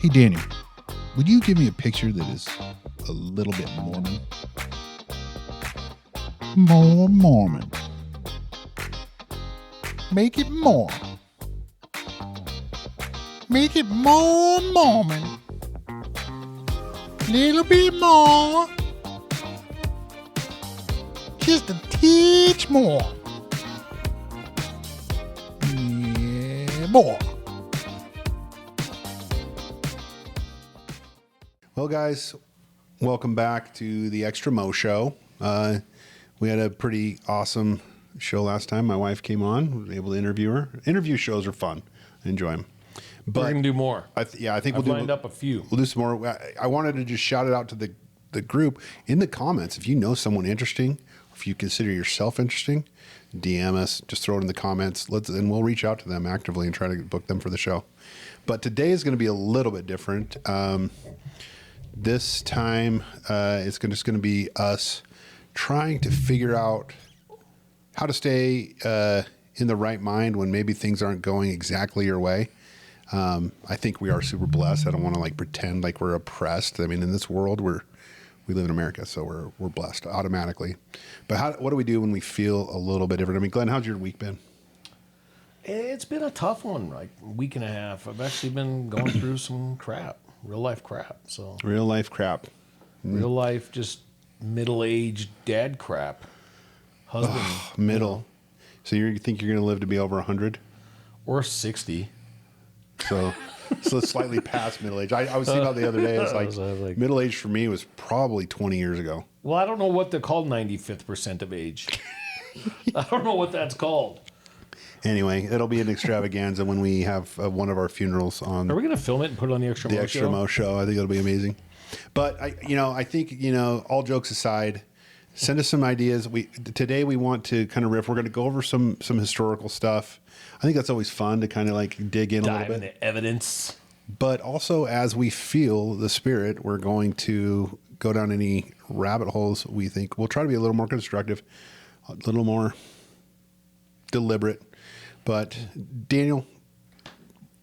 Hey, Daniel, would you give me a picture that is a little bit Mormon? More Mormon. Make it more. Make it more Mormon. Little bit more. Just a teach more. Yeah, more. Well, guys, welcome back to the Extra Mo Show. We had a pretty awesome show last time. My wife came on, was able to interview her. Interview shows are fun. I enjoy them. But we're going to do more. I think I've lined up a few. We'll do some more. I wanted to just shout it out to the group in the comments. If you know someone interesting, or if you consider yourself interesting, DM us. Just throw it in the comments. And we'll reach out to them actively and try to book them for the show. But today is going to be a little bit different. This time, it's just going to be us trying to figure out how to stay in the right mind when maybe things aren't going exactly your way. I think we are super blessed. I don't want to pretend like we're oppressed. I mean, in this world, we live in America, so we're blessed automatically. But what do we do when we feel a little bit different? I mean, Glenn, how's your week been? It's been a tough one, like a week and a half. I've actually been going through some crap, real life crap. So real life crap. Real life, just middle-aged dad crap. Husband. Middle. So you think you're going to live to be over 100? Or 60. So it's slightly past middle age. I was thinking about the other day. It's like middle age for me was probably 20 years ago. Well, I don't know what they're called 95th percent of age. I don't know what that's called. Anyway, it'll be an extravaganza when we have one of our funerals on. Are we going to film it and put it on the Extra Mo Show? I think it'll be amazing. But I think all jokes aside, send us some ideas. Today we want to kind of riff. We're going to go over some historical stuff. I think that's always fun to kind of dig in a little bit. Dive into evidence. But also, as we feel the spirit, we're going to go down any rabbit holes we think. We'll try to be a little more constructive, a little more deliberate. But Daniel,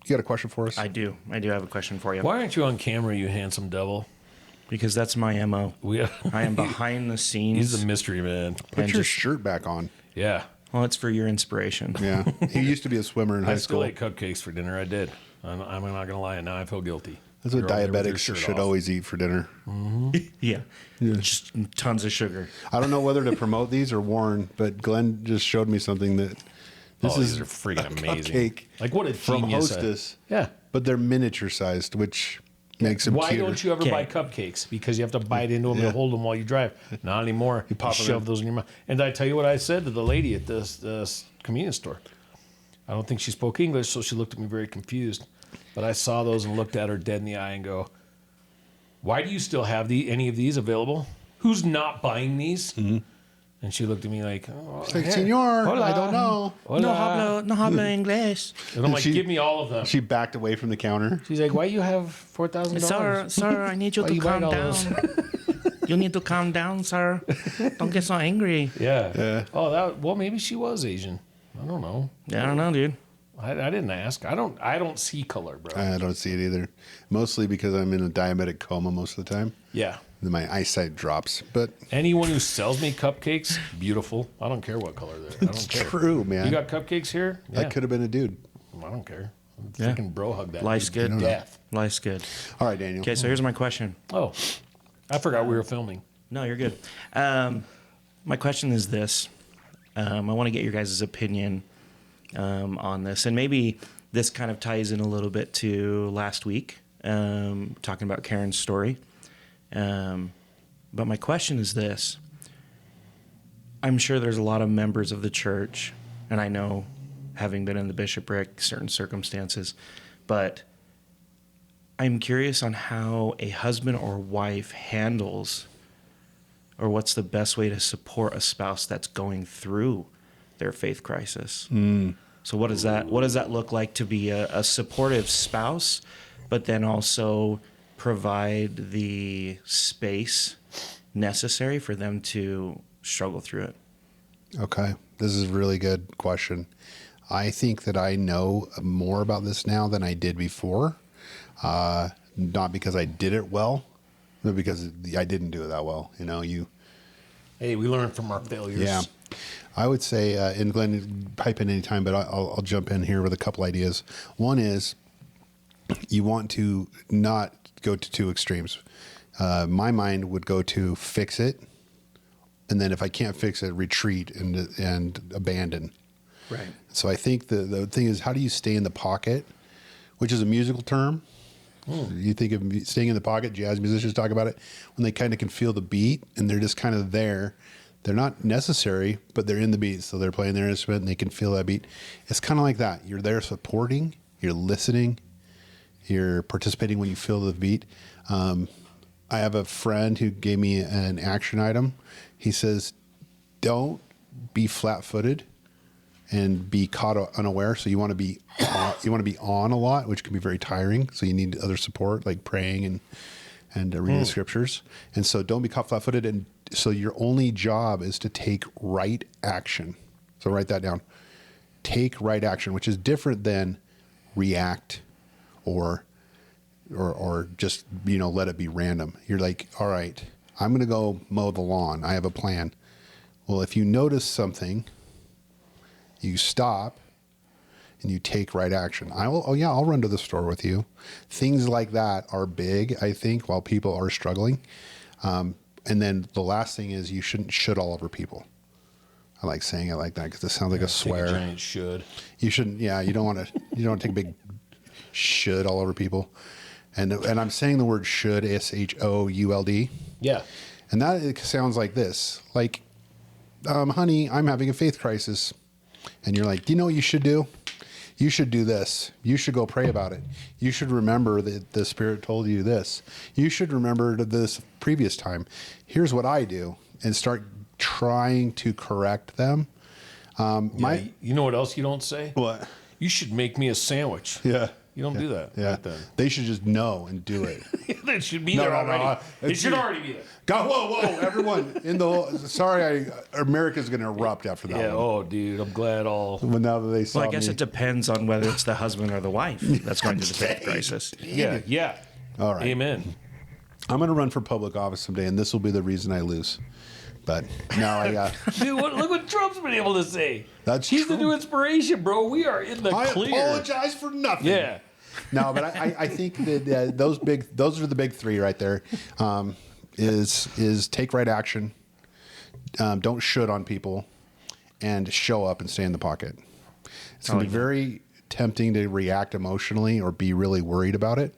you got a question for us? I do have a question for you. Why aren't you on camera, you handsome devil? Because that's my MO. I am behind the scenes. He's a mystery man. Put your shirt back on. Yeah. Well, it's for your inspiration. Yeah. He used to be a swimmer in high school. I still ate cupcakes for dinner. I did. I'm not going to lie. And now I feel guilty. That's what diabetics should always eat for dinner. Mm-hmm. Yeah. Just tons of sugar. I don't know whether to promote these or warn, but Glenn just showed me something that these are freaking amazing. Cupcake like what a from genius. Hostess. Yeah. But they're miniature sized, which makes them Why cuter. don't you ever buy cupcakes? Because you have to bite into them and hold them while you drive. Not anymore. You shove those in your mouth. And I tell you what I said to the lady at this convenience store. I don't think she spoke English, so she looked at me very confused. But I saw those and looked at her dead in the eye and go, why do you still have any of these available? Who's not buying these? Mm-hmm. And she looked at me like, Senor, hola. I don't know. Hola. No hablo English. And I'm like, give me all of them. She backed away from the counter. She's like, why you have $4,000? Sir, I need you to calm down. You need to calm down, sir. Don't get so angry. Yeah. Oh, maybe she was Asian. I don't know. Yeah, I don't know, dude. I didn't ask. I don't see color, bro. I don't see it either. Mostly because I'm in a diabetic coma most of the time. Yeah. Then my eyesight drops. But anyone who sells me cupcakes, beautiful. I don't care what color they're. I don't care. True, man. You got cupcakes here? Yeah. I could have been a dude. I don't care. Freaking bro hug that. Life's good. Death. Life's good. All right, Daniel. Okay, so here's my question. Oh, I forgot we were filming. No, you're good. My question is this. I want to get your guys' opinion on this. And maybe this kind of ties in a little bit to last week, talking about Karen's story. But my question is this. I'm sure there's a lot of members of the church, and I know, having been in the bishopric, certain circumstances, but I'm curious on how a husband or wife handles, or what's the best way to support a spouse that's going through their faith crisis. So what does that look like to be a supportive spouse, but then also provide the space necessary for them to struggle through it? Okay. This is a really good question. I think that I know more about this now than I did before. not because I did it well, but because I didn't do it that well. You know, Hey, we learn from our failures. yeah. I would say, and Glenn, pipe in anytime, but I'll jump in here with a couple ideas. One is you want to not go to two extremes. My mind would go to fix it, and then if I can't fix it, retreat and abandon. Right. So I think the thing is, how do you stay in the pocket, which is a musical term. You think of staying in the pocket, jazz musicians talk about it, when they kind of can feel the beat and they're just kind of there. They're not necessary, but they're in the beat. So they're playing their instrument and they can feel that beat. It's kind of like that. You're there supporting, you're listening, you're participating when you feel the beat. I have a friend who gave me an action item. He says, don't be flat-footed and be caught unaware. So you want to be on a lot, which can be very tiring. So you need other support like praying and reading the scriptures. And so don't be caught flat-footed. And so your only job is to take right action. So write that down. Take right action, which is different than react or just, let it be random. You're like, all right, I'm going to go mow the lawn. I have a plan. Well, if you notice something, you stop and you take right action. I'll run to the store with you. Things like that are big, I think, while people are struggling. And then the last thing is you shouldn't should all over people. I like saying it like that because it sounds like a swear. Take a giant should. You shouldn't. Yeah, you don't want to take a big should all over people. And I'm saying the word should, SHOULD. Yeah. And that it sounds like this, like, honey, I'm having a faith crisis. And you're like, do you know what you should do? You should do this. You should go pray about it. You should remember that the Spirit told you this. You should remember this previous time. Here's what I do. And start trying to correct them. You know what else you don't say? What? You should make me a sandwich. Yeah. You don't do that. Yeah. Right then. They should just know and do it. It should be there already. It should already be there. God, whoa, everyone in the whole, sorry, America's going to erupt after that Yeah. one. Oh, dude, I'm glad all. But now that they saw Well, I guess me. it depends on whether it's the husband or the wife that's going through the faith crisis. Yeah. Yeah. All right. Amen. I'm going to run for public office someday, and this will be the reason I lose. But now I got. Dude, look what Trump's been able to say. He's true. the new inspiration, bro. We are in the clear. I apologize for nothing. Yeah. No, but I think that those are the big three right there. Is take right action, don't should on people, and show up and stay in the pocket. It's going to be very tempting to react emotionally or be really worried about it.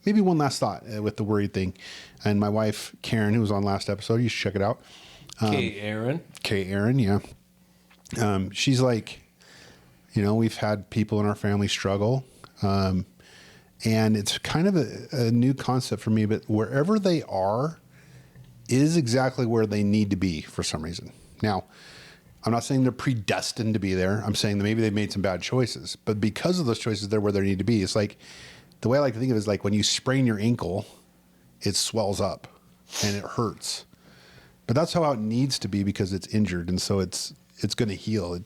Maybe one last thought with the worried thing. And my wife, Karen, who was on last episode, you should check it out. Okay, Aaron. Yeah. She's like, we've had people in our family struggle. And it's kind of a new concept for me, but wherever they are is exactly where they need to be for some reason. Now, I'm not saying they're predestined to be there. I'm saying that maybe they made some bad choices, but because of those choices, they're where they need to be. It's like, the way I like to think of it is like when you sprain your ankle, it swells up and it hurts. But that's how it needs to be because it's injured. And so it's going to heal.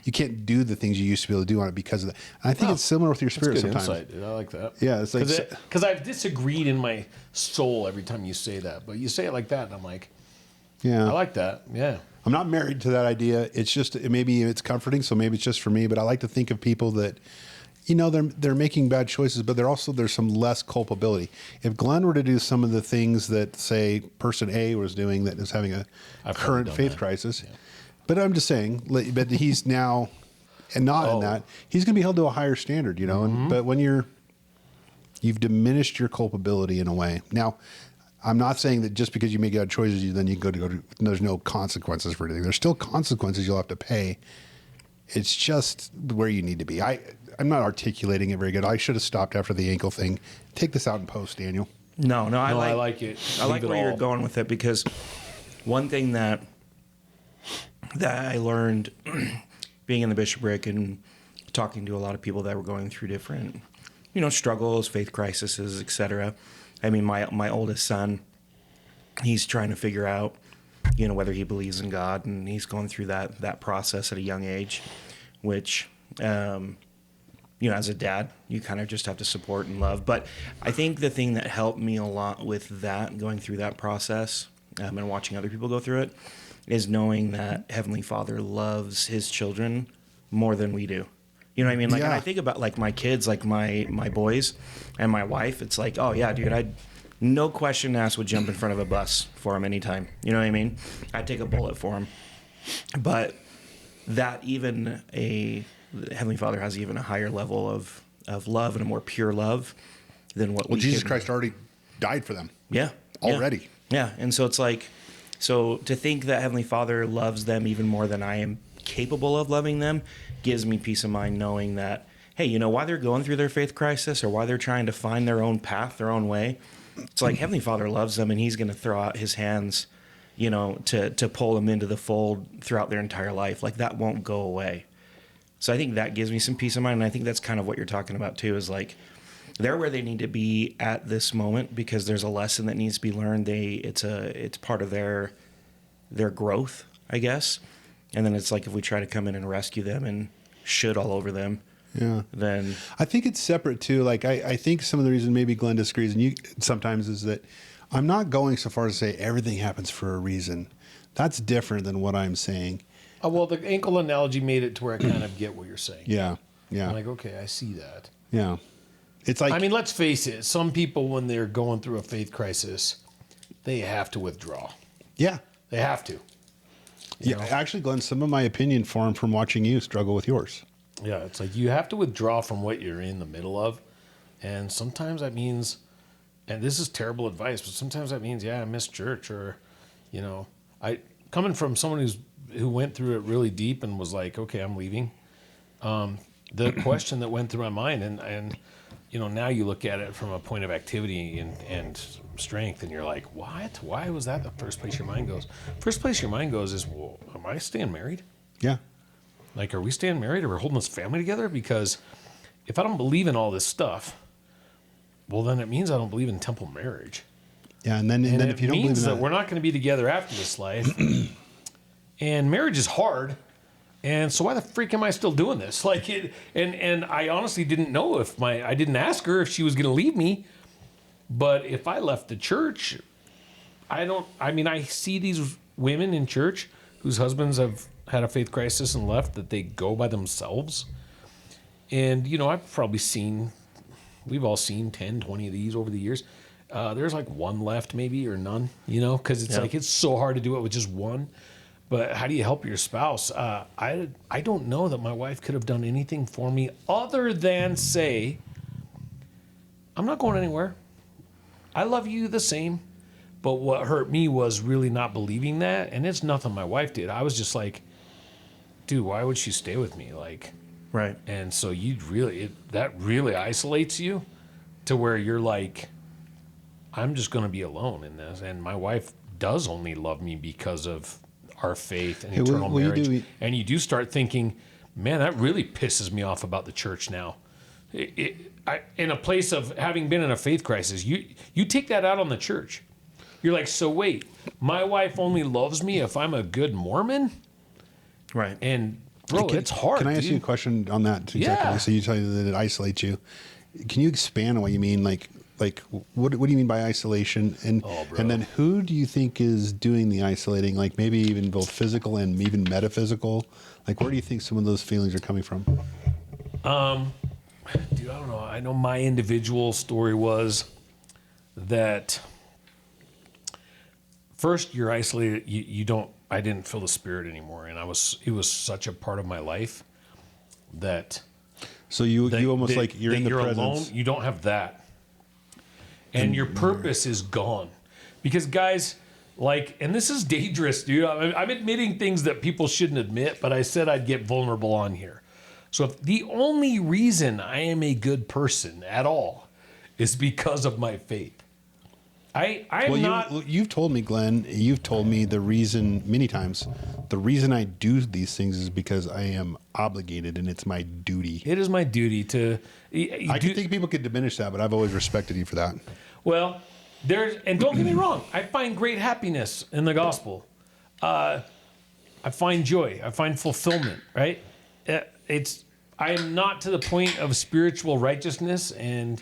You can't do the things you used to be able to do on it because of that. And I think it's similar with your spirit That's good sometimes. insight, dude. I like that. Yeah, it's like because I've disagreed in my soul every time you say that, but you say it like that, and I'm like, yeah, I like that. Yeah, I'm not married to that idea. It's just maybe it's comforting, so maybe it's just for me. But I like to think of people that, they're making bad choices, but there's some less culpability. If Glenn were to do some of the things that say person A was doing that is having a current faith crisis. Yeah. But I'm just saying, but he's now, and not in that, he's going to be held to a higher standard, but when you've diminished your culpability in a way. Now, I'm not saying that just because you make bad choices, then you go to, there's no consequences for anything. There's still consequences you'll have to pay. It's just where you need to be. I'm not articulating it very good. I should have stopped after the ankle thing. Take this out in post, Daniel. No, I like it. I like where you're going with it because one thing that I learned being in the bishopric and talking to a lot of people that were going through different, struggles, faith crises, etc. I mean, my oldest son, he's trying to figure out, whether he believes in God, and he's going through that process at a young age, which as a dad, you kind of just have to support and love. But I think the thing that helped me a lot with that, going through that process, and watching other people go through it, is knowing that Heavenly Father loves his children more than we do. You know what I mean? Like, and I think about like my kids, like my boys and my wife. It's like, oh yeah, dude, I'd no question asked would jump in front of a bus for him anytime. You know what I mean? I'd take a bullet for him. But that even Heavenly Father has even a higher level of love and a more pure love than what Jesus Christ already died for them. Yeah. Already. Yeah. And so it's like, so to think that Heavenly Father loves them even more than I am capable of loving them gives me peace of mind knowing that, hey, while they're going through their faith crisis or while they're trying to find their own path, their own way, it's like Heavenly Father loves them and he's going to throw out his hands, to pull them into the fold throughout their entire life. Like that won't go away. So I think that gives me some peace of mind. And I think that's kind of what you're talking about too, is like they're where they need to be at this moment because there's a lesson that needs to be learned. It's part of their growth, I guess. And then it's like if we try to come in and rescue them and shit all over them, then I think it's separate too. Like I think some of the reason maybe Glenn disagrees and you sometimes is that I'm not going so far as to say everything happens for a reason. That's different than what I'm saying. Well, the ankle analogy made it to where I kind of get what you're saying. Yeah. I'm like, okay, I see that. Yeah. It's like, I mean, let's face it. Some people, when they're going through a faith crisis, they have to withdraw. Yeah. They have to. Yeah. Actually, Glenn, some of my opinion formed from watching you struggle with yours. Yeah. It's like you have to withdraw from what you're in the middle of. And sometimes that means, and this is terrible advice, but sometimes that means, I miss church or, coming from someone who went through it really deep and was like, okay, I'm leaving. The question that went through my mind and now you look at it from a point of activity and strength and you're like, what? Why was that the first place your mind goes? First place your mind goes is, well, am I staying married? Yeah. Like, are we staying married or we're holding this family together? Because if I don't believe in all this stuff, well, then it means I don't believe in temple marriage. Yeah. And then if you don't believe in that, we're not going to be together after this life. And marriage is hard. And so why the freak am I still doing this? Like it, and I honestly didn't know I didn't ask her if she was going to leave me. But if I left the church, I see these women in church whose husbands have had a faith crisis and left, that they go by themselves. And, we've all seen 10, 20 of these over the years. There's like one left maybe or none, because it's like, it's so hard to do it with just one. But how do you help your spouse? I don't know that my wife could have done anything for me other than say, I'm not going anywhere. I love you the same. But what hurt me was really not believing that. And it's nothing my wife did. I was just like, dude, why would she stay with me? Like, right. And so that really isolates you to where you're like, I'm just going to be alone in this. And my wife does only love me because of our faith and eternal marriage. And you do start thinking, man, that really pisses me off about the church now. In a place of having been in a faith crisis, you take that out on the church. You're like, so wait, my wife only loves me if I'm a good Mormon? Right. And bro, it's hard. Can I ask you a question on that? Exactly. Yeah. So you tell me that it isolates you. Can you expand on what you mean? Like what do you mean by isolation? And then who do you think is doing the isolating? Like maybe even both physical and even metaphysical? Like where do you think some of those feelings are coming from? Dude, I don't know. I know my individual story was that first you're isolated. I didn't feel the spirit anymore. And it was such a part of my life that. So you almost like you're in the presence. Alone. You don't have that. And your purpose is gone. Because guys, and this is dangerous, dude. I'm admitting things that people shouldn't admit, but I said I'd get vulnerable on here. So if the only reason I am a good person at all is because of my faith, I'm not. You've told me, Glenn. You've told me the reason many times. The reason I do these things is because I am obligated, and it's my duty. It is my duty to. I think people could diminish that, but I've always respected you for that. Well, and don't get me wrong. I find great happiness in the gospel. I find joy. I find fulfillment. Right. I am not to the point of spiritual righteousness and,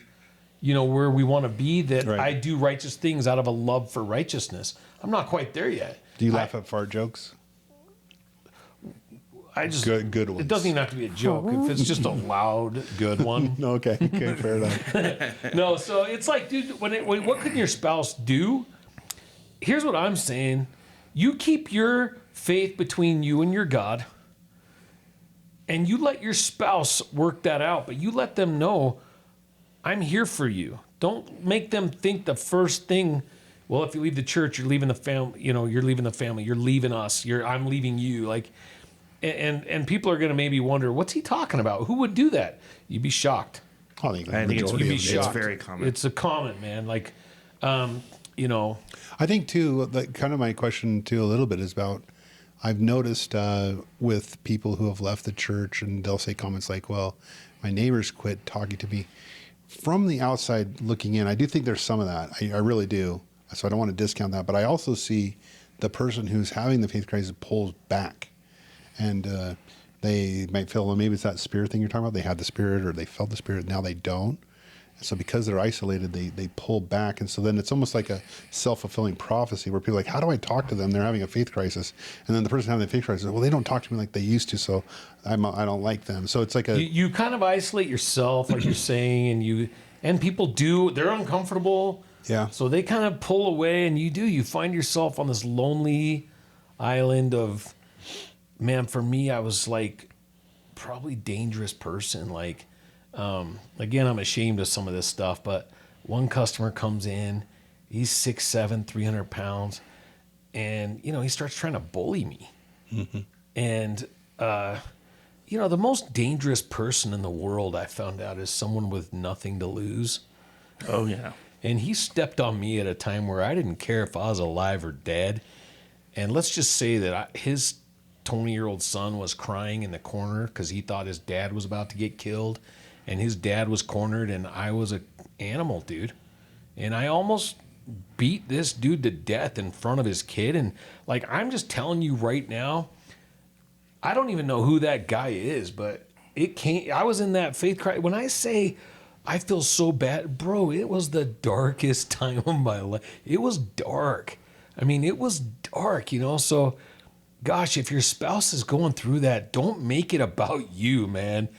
where we want to be, that Right. I do righteous things out of a love for righteousness. I'm not quite there yet. Do you laugh at fart jokes? I just Good ones. It doesn't even have to be a joke. If it's just a loud, good one. No, okay, fair enough. No, so it's like, dude, what can your spouse do? Here's what I'm saying. You keep your faith between you and your God, and you let your spouse work that out, but you let them know, I'm here for you. Don't make them think the first thing, well, if you leave the church, you're leaving the family, you're leaving the family, you're leaving us, I'm leaving you. Like, and people are going to maybe wonder, what's he talking about? Who would do that? You'd be shocked. I think it's very common. It's a common, man. Like, I think too, like, kind of my question too a little bit is about, I've noticed with people who have left the church, and they'll say comments like, well, my neighbors quit talking to me. From the outside looking in, I do think there's some of that. I really do. So I don't want to discount that. But I also see the person who's having the faith crisis pulls back. And they might feel, well, maybe it's that spirit thing you're talking about. They had the spirit or they felt the spirit. Now they don't. And so because they're isolated, they pull back. And so then it's almost like a self-fulfilling prophecy where people are like, how do I talk to them? They're having a faith crisis. And then the person having the faith crisis, well, they don't talk to me like they used to, so I don't like them. So it's like you kind of isolate yourself, like you're saying, and people do. They're uncomfortable. Yeah. So they kind of pull away, and you find yourself on this lonely island of, man, for me, I was like probably dangerous person. Like, again, I'm ashamed of some of this stuff, but one customer comes in, he's 6'7", 300 pounds, and, he starts trying to bully me. Mm-hmm. And, the most dangerous person in the world, I found out, is someone with nothing to lose. Oh, yeah. And he stepped on me at a time where I didn't care if I was alive or dead. And let's just say that his 20-year-old son was crying in the corner because he thought his dad was about to get killed. And his dad was cornered, and I was an animal, dude. And I almost beat this dude to death in front of his kid. And, like, I'm just telling you right now, I don't even know who that guy is, but I was in that faith cry. When I say I feel so bad, bro, it was the darkest time of my life. It was dark. I mean, it was dark, So, gosh, if your spouse is going through that, don't make it about you, man.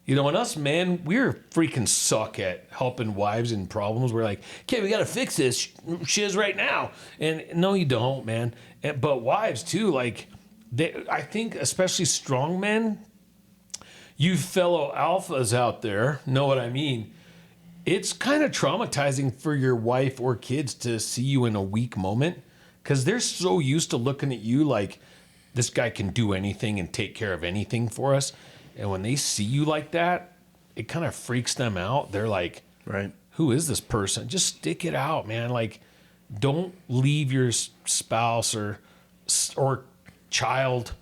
And us men, we're freaking suck at helping wives in problems. We're like, okay, we got to fix this shiz right now. And no, you don't, man. But wives too, like, I think especially strong men, you fellow alphas out there know what I mean. It's kind of traumatizing for your wife or kids to see you in a weak moment because they're so used to looking at you like this guy can do anything and take care of anything for us. And when they see you like that, it kind of freaks them out. They're like, right, who is this person? Just stick it out, man. Like, don't leave your spouse or child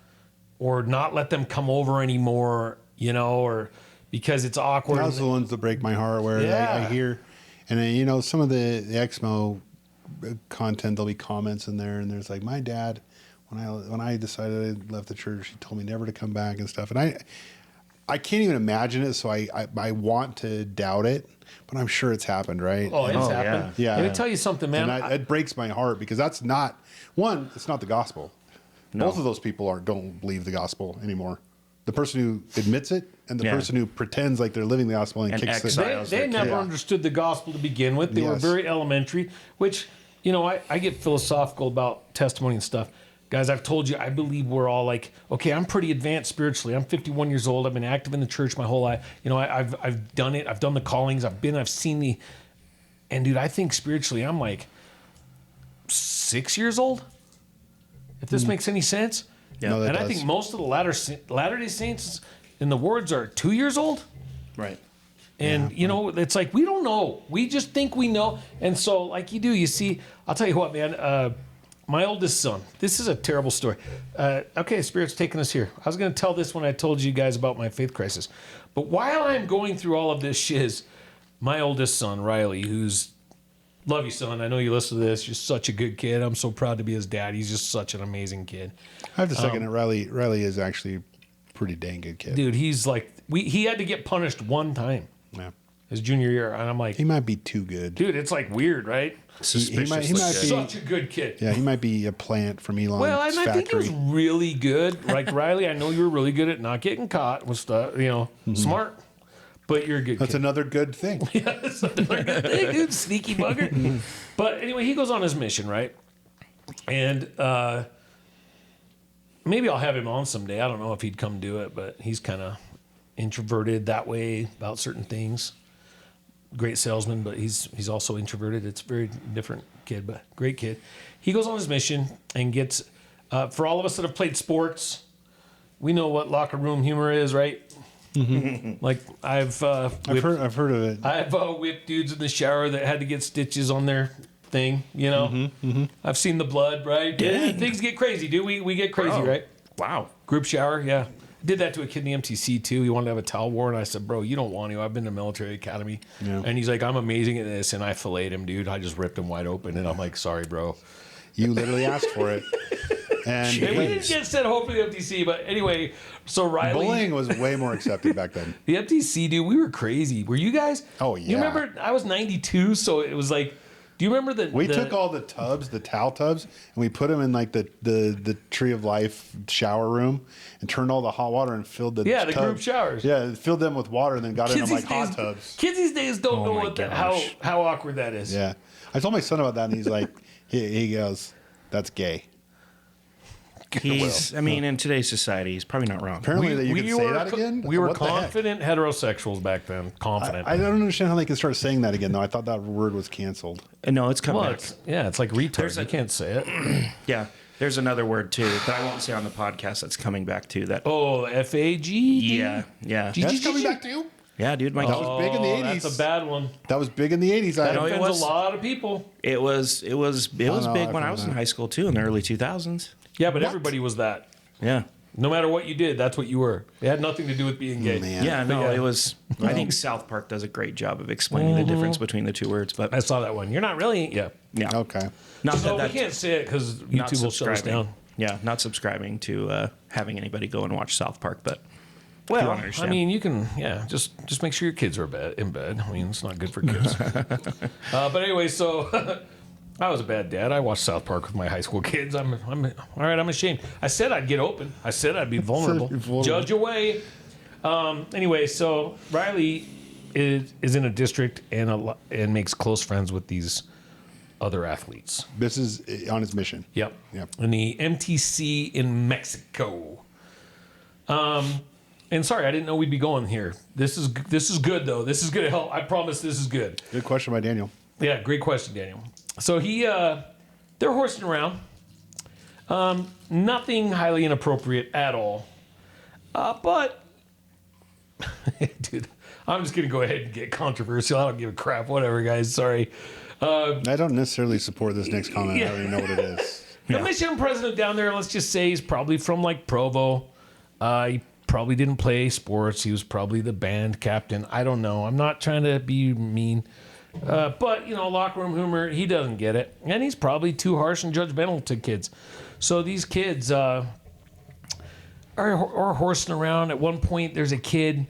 or not let them come over anymore, or because it's awkward. Those are the ones that break my heart where I hear, and then, some of the Exmo content, there'll be comments in there, and there's like, my dad, when I decided I left the church, he told me never to come back and stuff. And I can't even imagine it, so I want to doubt it, but I'm sure it's happened, right? Oh, it's happened. Yeah. Let me tell you something, man. And it breaks my heart because that's not, it's not the gospel. No. Both of those people don't believe the gospel anymore. The person who admits it and the person who pretends like they're living the gospel and kicks it. They never understood the gospel to begin with. They were very elementary, which, I get philosophical about testimony and stuff. Guys, I've told you, I believe we're all like, okay, I'm pretty advanced spiritually. I'm 51 years old. I've been active in the church my whole life. I've done it. I've done the callings. I've seen and dude, I think spiritually I'm like 6 years old. If this makes any sense. Yeah. No, I think most of the Latter-day Saints in the wards are 2 years old. Right. And, it's like, we don't know. We just think we know. And so, like you see, I'll tell you what, man, my oldest son, this is a terrible story. Okay, Spirit's taking us here. I was going to tell this when I told you guys about my faith crisis. But while I'm going through all of this shiz, my oldest son, Riley, love you, son. I know you listen to this. You're such a good kid. I'm so proud to be his dad. He's just such an amazing kid. I have to second it. Riley is actually a pretty dang good kid. Dude, he's like, he had to get punished one time Yeah. his junior year, and I'm like, He might be too good. dude, it's like weird, right? Suspicious. he might be. Such a good kid. Yeah, he might be a plant from Elon's Well, and I think he was factory. really good. Like Riley, I know you were really good at not getting caught with stuff. Smart, but you're a good That's kid. another good thing. That's another good thing, dude. Sneaky bugger. But anyway, he goes on his mission, right? And maybe I'll have him on someday. I don't know if he'd come do it, but he's kind of introverted that way about certain things. Great salesman, but he's also introverted. It's a very different kid, but great kid. He goes on his mission and gets, for all of us that have played sports, we know what locker room humor is, right? Like I've I've heard of it. I've whipped dudes in the shower that had to get stitches on their thing, I've seen the blood, right? Yeah, things get crazy, dude. We get crazy, Bro. right? Wow. Group shower, yeah. Did that to a kid in the MTC too. He wanted to have a towel war, and I said, "Bro, you don't want to. I've been to military academy." Yeah. And he's like, "I'm amazing at this," and I filleted him, dude. I just ripped him wide open, and I'm like, "Sorry, bro." You literally asked for it. And And we didn't get sent home for the MTC, but anyway. So Riley, bullying was way more accepted back then. the MTC, dude, we were crazy. Were you guys? Oh, yeah. You remember? I was 92, so it was like. Do you remember the? We took all the tubs, the towel tubs, and we put them in like the Tree of Life shower room and turned all the hot water and filled the the tub- group showers. Yeah, filled them with water and then got in them Kids like these hot days, tubs. kids these days don't know my what gosh. how awkward that is. Yeah. I told my son about that and he's like, he goes, "That's gay." I mean, in today's society, he's probably not wrong. Apparently that you could say that again? We were What the heck? confident heterosexuals back then. Confident. I don't understand how they can start saying that again though. I thought that word was canceled. No, it's coming well, back. it's like retard. You can't say it. Yeah. There's another word too that I won't say on the podcast that's coming back too. That Oh, FAG. yeah. That's coming back to you. Yeah, dude. That was big in the 80s. That's a bad one. That was big in the 80s. That know it offends was. a lot of people. It was no, big I've when I heard was in that. high school too, in the early 2000s. Yeah, but What? everybody was that. Yeah. No matter what you did, that's what you were. It had nothing to do with being gay. Man. Yeah, no, yeah. it was. I think South Park does a great job of explaining the difference between the two words, but I saw that one. You're not really. Yeah. yeah, Okay. not So we that can't say it because not YouTube will shut us subscribing. down. Yeah, not subscribing to having anybody go and watch South Park, but Well, don't I understand. mean, you can, just make sure your kids are in bed. I mean, it's not good for kids. But anyway, so I was a bad dad. I watched South Park with my high school kids. I'm all right. I'm ashamed. I said I'd get open. I said I'd be vulnerable. Vulnerable. Judge away. Anyway, so Riley is in a district and makes close friends with these other athletes. This is on his mission. Yep. Yep. In the MTC in Mexico. And sorry, I didn't know we'd be going here. This is good though. This is gonna help. I promise this is good. Good question by Daniel. Yeah, great question, Daniel. So they're horsing around. Nothing highly inappropriate at all. But dude, I'm just gonna go ahead and get controversial. I don't give a crap. Whatever, guys. Sorry. I don't necessarily support this next comment. I already know what it is. The mission president down there, let's just say he's probably from like Provo. He probably didn't play sports. He was probably the band captain. I don't know. I'm not trying to be mean. But, locker room humor, he doesn't get it. And he's probably too harsh and judgmental to kids. So these kids are horsing around. At one point, there's a kid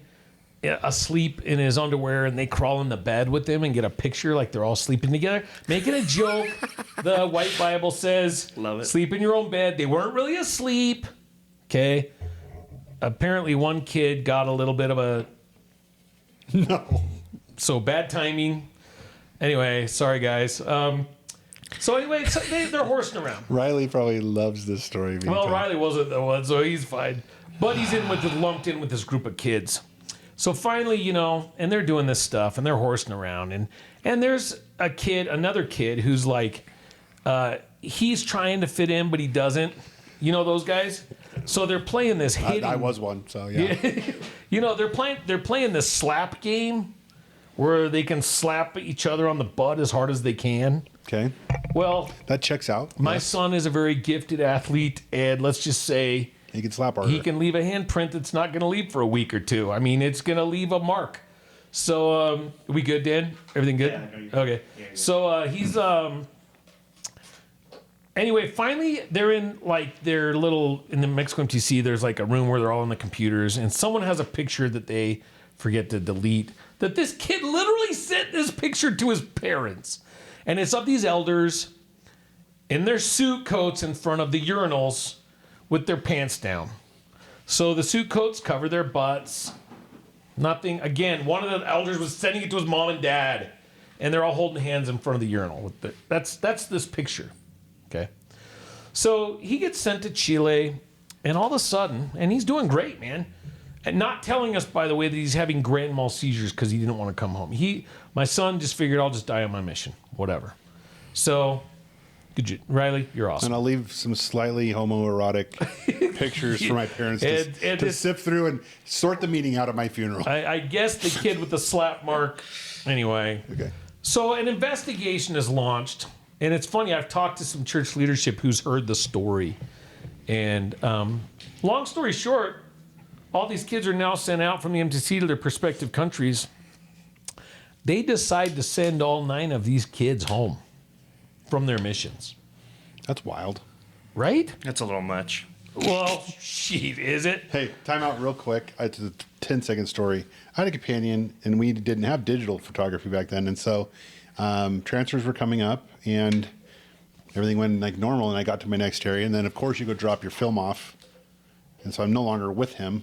asleep in his underwear, and they crawl in the bed with him and get a picture like they're all sleeping together, making a joke. The White Bible says, Love it. Sleep in your own bed. They weren't really asleep. Okay. Apparently, one kid got a little bit of a... No. So bad timing. Anyway, sorry, guys. So they're horsing around. Riley probably loves this story. being Well, told. Riley wasn't the one, so he's fine. But he's lumped in with this group of kids. So finally, and they're doing this stuff, and they're horsing around, and there's another kid who's like, he's trying to fit in, but he doesn't. You know those guys? So they're playing this hitting. I was one, so yeah. They're playing this slap game where they can slap each other on the butt as hard as they can. Okay. Well, That checks out. my Yes. son is a very gifted athlete, and let's just say He can slap harder. he can leave a handprint that's not going to leave for a week or two. I mean, it's going to leave a mark. So, we good, Dan? Everything good? Yeah, I know you're Okay. good. Yeah, So, he's Anyway, finally, they're in like their little in the Mexico MTC. There's like a room where they're all on the computers, and someone has a picture that they forget to delete. That this kid literally sent this picture to his parents, and it's of these elders in their suit coats in front of the urinals with their pants down. So the suit coats cover their butts. Nothing. Again, one of the elders was sending it to his mom and dad, and they're all holding hands in front of the urinal. That's this picture. Okay. So he gets sent to Chile, and all of a sudden, and he's doing great, man. And not telling us, by the way, that he's having grand mal seizures because he didn't want to come home. My son just figured, I'll just die on my mission. Whatever. So, Riley, you're awesome. And I'll leave some slightly homoerotic pictures for my parents to sift through and sort the meaning out of my funeral. I guess the kid with the slap mark. Anyway. Okay. So an investigation is launched. And it's funny, I've talked to some church leadership who's heard the story. And long story short, all these kids are now sent out from the MTC to their prospective countries. They decide to send all 9 of these kids home from their missions. That's wild. Right? That's a little much. Well, shit, is it? Hey, time out real quick. It's a 10-second story. I had a companion, and we didn't have digital photography back then. And so transfers were coming up, and everything went like normal, and I got to my next area. And then, of course, you go drop your film off. And so I'm no longer with him.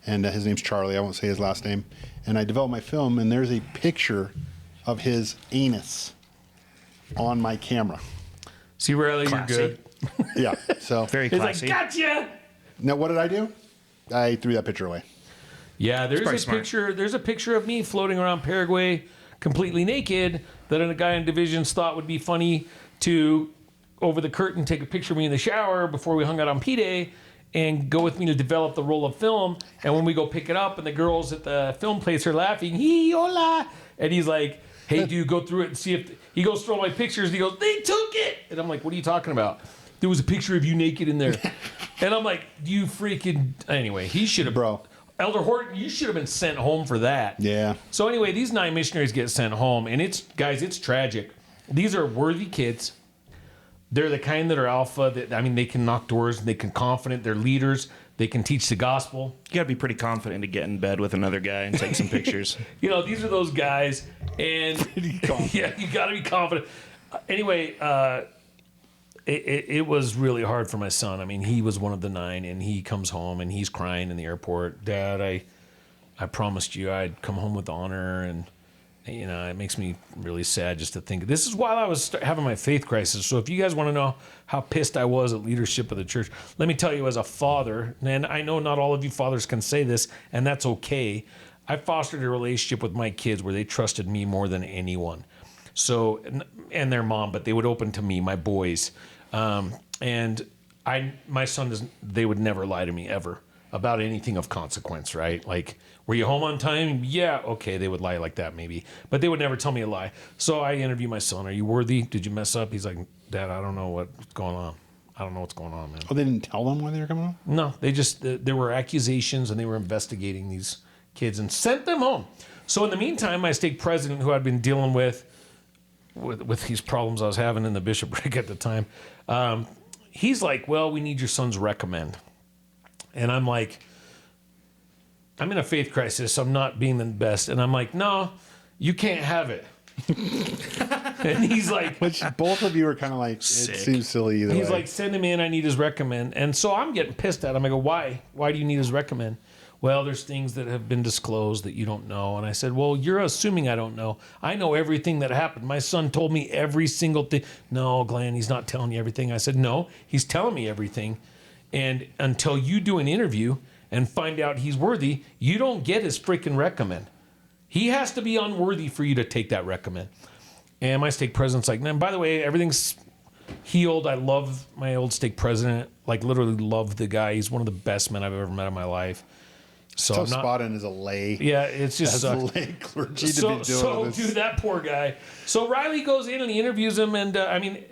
And his name's Charlie. I won't say his last name. And I developed my film, and there's a picture of his anus on my camera. See, Riley, you're good. Yeah. So Very He's classy. like, gotcha! now what did I do? I threw that picture away. Yeah, there's probably a smart. picture. There's a picture of me floating around Paraguay, completely naked. That a guy in Divisions thought would be funny to over the curtain take a picture of me in the shower before we hung out on P-Day, and go with me to develop the roll of film. And when we go pick it up, and the girls at the film place are laughing, hee hola, and he's like, "Hey, dude, go through it and see if." He goes through all my pictures. And he goes, "They took it," and I'm like, "What are you talking about?" There was a picture of you naked in there, and I'm like, "You freaking." Anyway, he should have, Bro. Elder Horton, you should have been sent home for that. Yeah. So anyway, these 9 missionaries get sent home, and it's tragic. These are worthy kids. They're the kind that are alpha. They can knock doors. They can confident. They're leaders. They can teach the gospel. You got to be pretty confident to get in bed with another guy and take some pictures. These are those guys, and yeah, you got to be confident. Anyway, it was really hard for my son. I mean, he was one of the 9, and he comes home and he's crying in the airport. Dad, I promised you I'd come home with honor, and it makes me really sad just to think. This is while I was having my faith crisis. So if you guys want to know how pissed I was at leadership of the church, let me tell you, as a father, and I know not all of you fathers can say this, and that's okay. I fostered a relationship with my kids where they trusted me more than anyone. So, and their mom, but they would open to me, my boys. And my son they would never lie to me ever about anything of consequence, right? Like, were you home on time? Yeah, okay, they would lie like that maybe, but they would never tell me a lie. So I interview my son. Are you worthy? Did you mess up? He's like, Dad, I don't know what's going on. I don't know what's going on, man. Oh, they didn't tell them why they were coming home? No, they just, there were accusations, and they were investigating these kids and sent them home. So in the meantime, my stake president, who I'd been dealing with these problems I was having in the bishopric at the time, he's like, well, we need your son's recommend. And I'm like, I'm in a faith crisis. I'm not being the best. And I'm like, no, you can't have it. And he's like, Which both of you are kind of like, Sick. it seems silly either he's way. like, send him in. I need his recommend. And so I'm getting pissed at him. I go, why? Why do you need his recommend? Well, there's things that have been disclosed that you don't know. And I said, well, you're assuming I don't know. I know everything that happened. My son told me every single thing. No, Glenn, he's not telling you everything. I said, no, he's telling me everything. And until you do an interview and find out he's worthy, you don't get his freaking recommend. He has to be unworthy for you to take that recommend. And my stake president's like, man, by the way, everything's healed. I love my old stake president. Like, literally love the guy. He's one of the best men I've ever met in my life. So so I'm not, spot in as a lay. yeah, it's just As a sucks. lay clergy to be doing this. Dude, that poor guy. So Riley goes in and he interviews him, and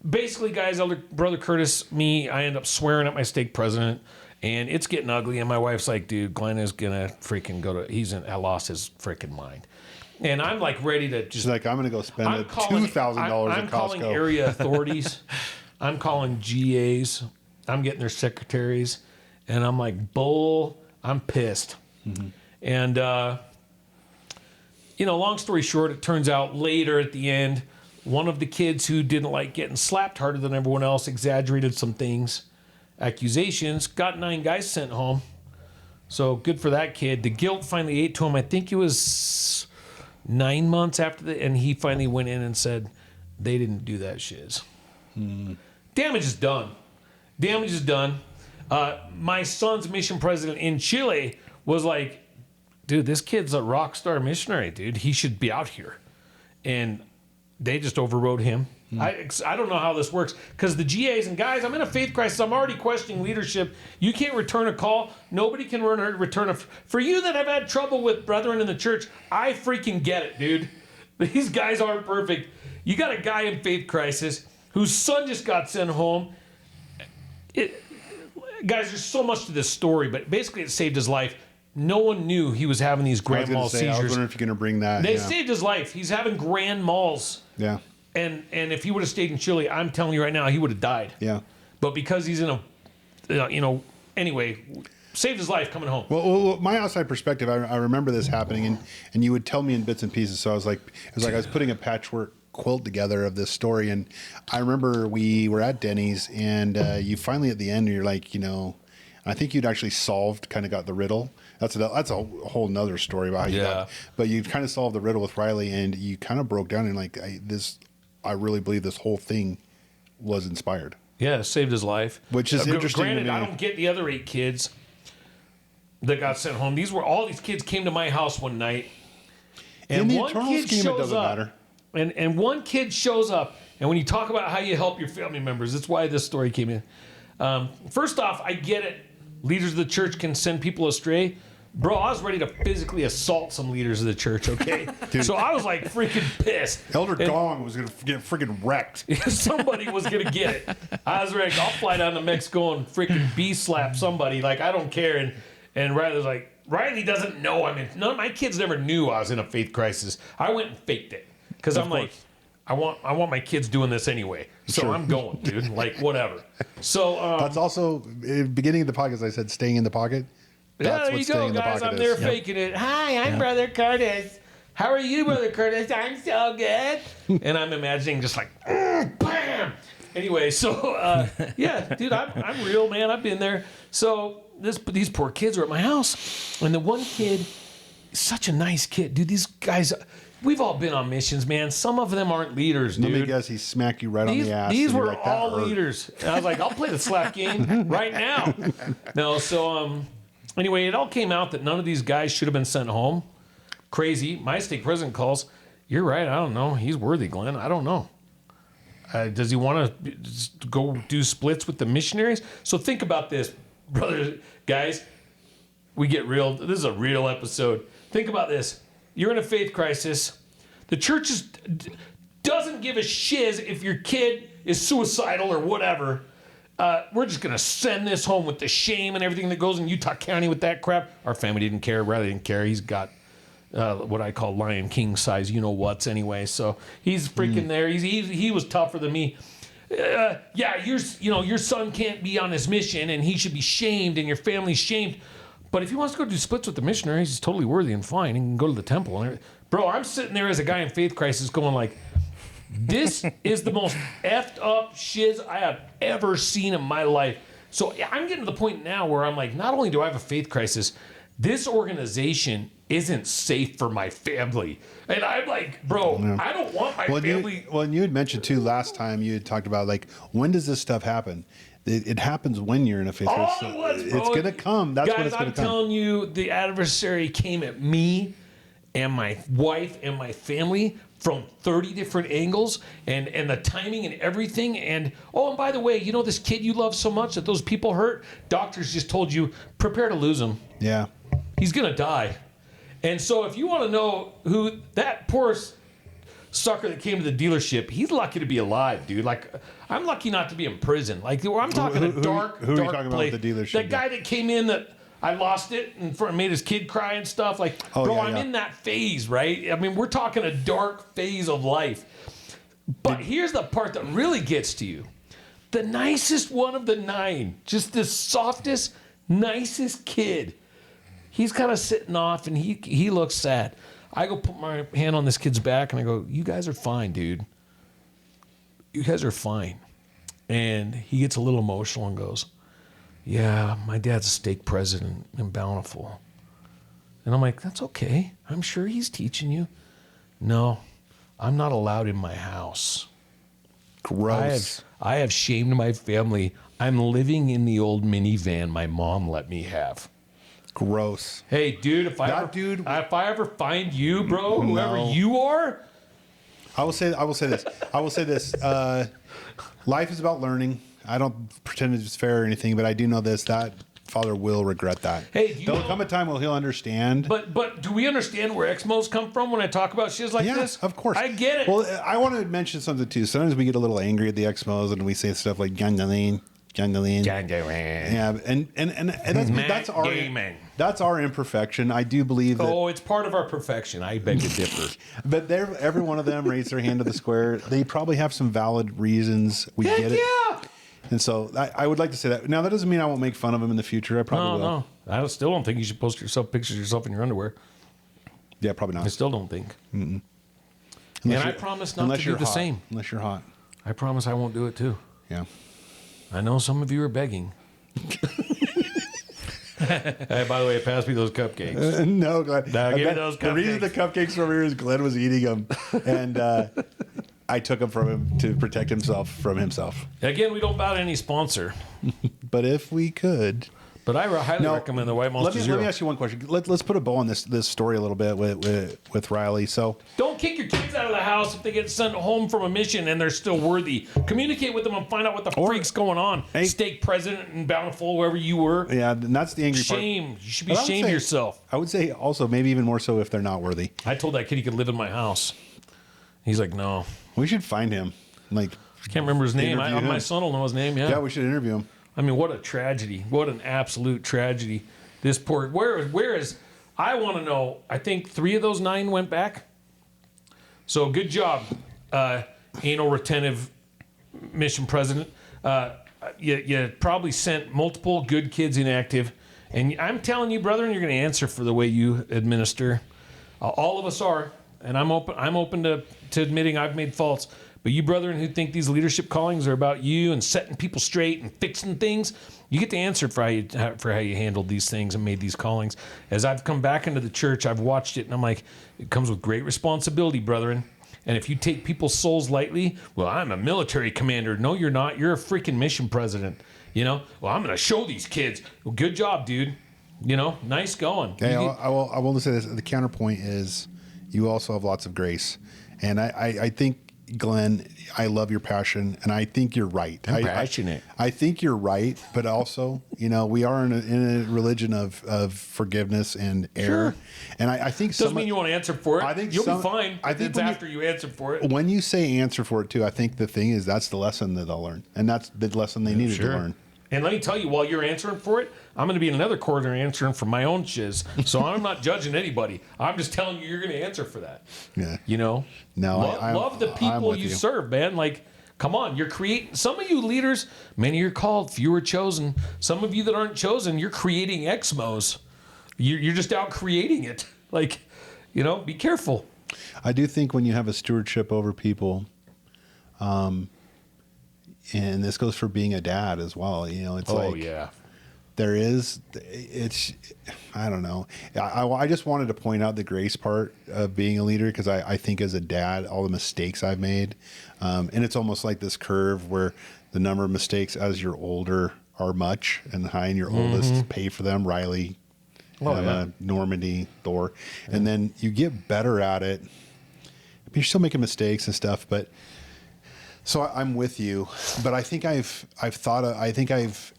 basically, guys, Elder Brother Curtis, me, I end up swearing at my stake president, and it's getting ugly. And my wife's like, dude, Glenn is gonna freaking I lost his freaking mind. And I'm like ready to just. She's like, I'm going to go spend $2,000 I'm at calling Costco. area authorities. I'm calling GAs. I'm getting their secretaries. And I'm like, bull, I'm pissed. Mm-hmm. And, long story short, it turns out later at the end, one of the kids who didn't like getting slapped harder than everyone else, exaggerated some things, accusations, got 9 guys sent home. So good for that kid. The guilt finally ate to him. I think it was 9 months after and he finally went in and said, they didn't do that shiz. Damage is done. Damage is done. My son's mission president in Chile was like, dude, this kid's a rock star missionary, dude. He should be out here. And they just overrode him. I don't know how this works because the GAs and guys, I'm in a faith crisis. I'm already questioning leadership. You can't return a call. Nobody can return a... For you that have had trouble with brethren in the church, I freaking get it, dude. These guys aren't perfect. You got a guy in faith crisis whose son just got sent home. Guys, there's so much to this story, but basically it saved his life. No one knew he was having these grand mal seizures. I was wondering if you're going to bring that. They saved his life. He's having grand mals. Yeah. And if he would have stayed in Chile, I'm telling you right now, he would have died. Yeah. But because he's in anyway, saved his life coming home. Well, my outside perspective, I remember this happening, and you would tell me in bits and pieces. So it was like I was putting a patchwork quilt together of this story. And I remember we were at Denny's, and you finally at the end, you're like, I think you'd actually got the riddle. That's a whole nother story about how you got. But you kind of solved the riddle with Riley, and you kind of broke down and like I really believe this whole thing was inspired. Yeah, saved his life. Which is interesting. Granted, I don't get the other 8 kids that got sent home. All these kids came to my house one night, and in the one eternal kid scheme, shows it doesn't up. matter. And one kid shows up, and when you talk about how you help your family members, that's why this story came in. First off, I get it. Leaders of the church can send people astray. Bro, I was ready to physically assault some leaders of the church, okay? So I was like freaking pissed. Elder Gong was going to get freaking wrecked. Somebody was going to get it. I was ready. I'll fly down to Mexico and freaking B-slap somebody. Like, I don't care. And Riley's like, Riley doesn't know I'm in. None of my kids never knew I was in a faith crisis. I went and faked it. Because I'm like, I want my kids doing this anyway. So sure. I'm going, dude. Like, whatever. So that's also, beginning of the podcast, I said staying in the pocket. That's there you go, guys. I'm there faking it. Hi, I'm Brother Curtis. How are you, Brother Curtis? I'm so good. And I'm imagining just like, bam. Anyway, so, yeah, dude, I'm real, man. I've been there. So these poor kids are at my house. And the one kid, such a nice kid. Dude, these guys, we've all been on missions, man. Some of them aren't leaders, dude. Let me guess, he smacked you right on the ass. These were like, all leaders. And I was like, I'll play the slap game right now. No, so, anyway, it all came out that none of these guys should have been sent home. Crazy. My stake president calls. You're right. I don't know. He's worthy, Glenn. I don't know. Does he want to go do splits with the missionaries? So think about this, brothers, guys. We get real. This is a real episode. Think about this. You're in a faith crisis. The church doesn't give a shiz if your kid is suicidal or whatever. We're just going to send this home with the shame and everything that goes in Utah County with that crap. Our family didn't care. Riley didn't care. He's got what I call Lion King size you-know-whats anyway. So he's freaking there. He was tougher than me. Your son can't be on his mission and he should be shamed and your family's shamed. But if he wants to go do splits with the missionaries, he's totally worthy and fine. He can go to the temple. And bro, I'm sitting there as a guy in faith crisis going like, this is the most effed up shiz I have ever seen in my life. So I'm getting to the point now where I'm like, not only do I have a faith crisis, this organization isn't safe for my family. And I'm like, bro, I don't want my family. You had mentioned too last time, you had talked about like, when does this stuff happen? It happens when you're in a faith crisis. It's going to come. That's when it's going to come. I'm telling you, the adversary came at me and my wife and my family from 30 different angles and the timing and everything. And by the way, you know this kid you love so much that those people hurt? Doctors just told you, prepare to lose him. Yeah. He's going to die. And so if you want to know who that poor sucker that came to the dealership, he's lucky to be alive, dude. Like, I'm lucky not to be in prison. Like, I'm talking a dark are you talking place. about with the dealership? That guy that came in that I lost it and made his kid cry and stuff. Like, I'm in that phase, right? I mean, we're talking a dark phase of life. But here's the part that really gets to you. The nicest one of the 9. Just the softest, nicest kid. He's kind of sitting off, and he looks sad. I go put my hand on this kid's back, and I go, you guys are fine, dude. You guys are fine. And he gets a little emotional and goes, yeah, my dad's a stake president in Bountiful. And I'm like, that's okay. I'm sure he's teaching you. No, I'm not allowed in my house. Gross. I have shamed my family. I'm living in the old minivan my mom let me have. Gross. Hey, dude, if I ever find you, bro, whoever you are, I will say this. Life is about learning. I don't pretend it's fair or anything, but I do know this: that father will regret that. Hey, there'll come a time where he'll understand. But do we understand where Exmos come from when I talk about shit like this? Of course. I get it. Well, I want to mention something too. Sometimes we get a little angry at the Exmos and we say stuff like Jandaline. Yeah, and that's our imperfection. I do believe that. Oh, it's part of our perfection. I beg to differ. But every one of them raised their hand to the square. They probably have some valid reasons. We get it. Yeah. And so I would like to say that. Now, that doesn't mean I won't make fun of them in the future. I probably will. No. I still don't think you should post pictures of yourself in your underwear. Yeah, probably not. I still don't think. And I promise not to do the same. Unless you're hot. I promise I won't do it too. Yeah. I know some of you are begging. Hey, by the way, pass me those cupcakes. No, Glenn. No, give me those cupcakes. The reason the cupcakes were over here is Glenn was eating them. And I took them from him to protect himself from himself. Again, we don't bow to any sponsor. But if we could... But I highly recommend the White Monster Zero. Let me ask you one question. Let's put a bow on this story a little bit with Riley. So don't kick your kids out of the house if they get sent home from a mission and they're still worthy. Communicate with them and find out what the freak's going on. Hey, stake president and Bountiful, wherever you were. Yeah, and that's the angry part. Shame. You should be ashamed of yourself. I would say also maybe even more so if they're not worthy. I told that kid he could live in my house. He's like, no. We should find him. Like, I can't remember his name. My son will know his name. Yeah, we should interview him. I mean, what a tragedy. What an absolute tragedy. This poor... Where is... I want to know. I think 3 of those 9 went back. So good job, anal retentive mission president. You probably sent multiple good kids inactive. And I'm telling you, brethren, you're going to answer for the way you administer. All of us are. And I'm open to admitting I've made faults. But you brethren who think these leadership callings are about you and setting people straight and fixing things, you get to answer for how you handled these things and made these callings. As I've come back into the church, I've watched it, and I'm like, it comes with great responsibility, brethren. And if you take people's souls lightly, well, I'm a military commander. No, you're not. You're a freaking mission president. You know, well, I'm going to show these kids. Well, good job, dude. You know, nice going. Okay, I will say this. The counterpoint is you also have lots of grace. And I think, Glenn, I love your passion, and I think you're right. I'm passionate. I think you're right, but also, you know, we are in a religion of forgiveness and error. Sure. And I think doesn't mean you want to answer for it. I think you'll be fine. I think it's after you answer for it. When you say answer for it too, I think the thing is that's the lesson that they'll learn, and that's the lesson they needed to learn. And let me tell you, while you're answering for it, I'm going to be in another corner answering for my own shiz. So I'm not judging anybody. I'm just telling you, you're going to answer for that. Yeah. You know? No, love the people you serve, man. Like, come on. You're creating... Some of you leaders, many are called, few are chosen. Some of you that aren't chosen, you're creating Exmos. You're just out creating it. Like, you know, be careful. I do think when you have a stewardship over people... and this goes for being a dad as well. You know, it's I don't know. I just wanted to point out the grace part of being a leader, because I think as a dad, all the mistakes I've made, and it's almost like this curve where the number of mistakes as you're older are much, and high, and your oldest pay for them. Riley, Normandy, Thor, and then you get better at it. You're still making mistakes and stuff, but. So I'm with you, but I think I've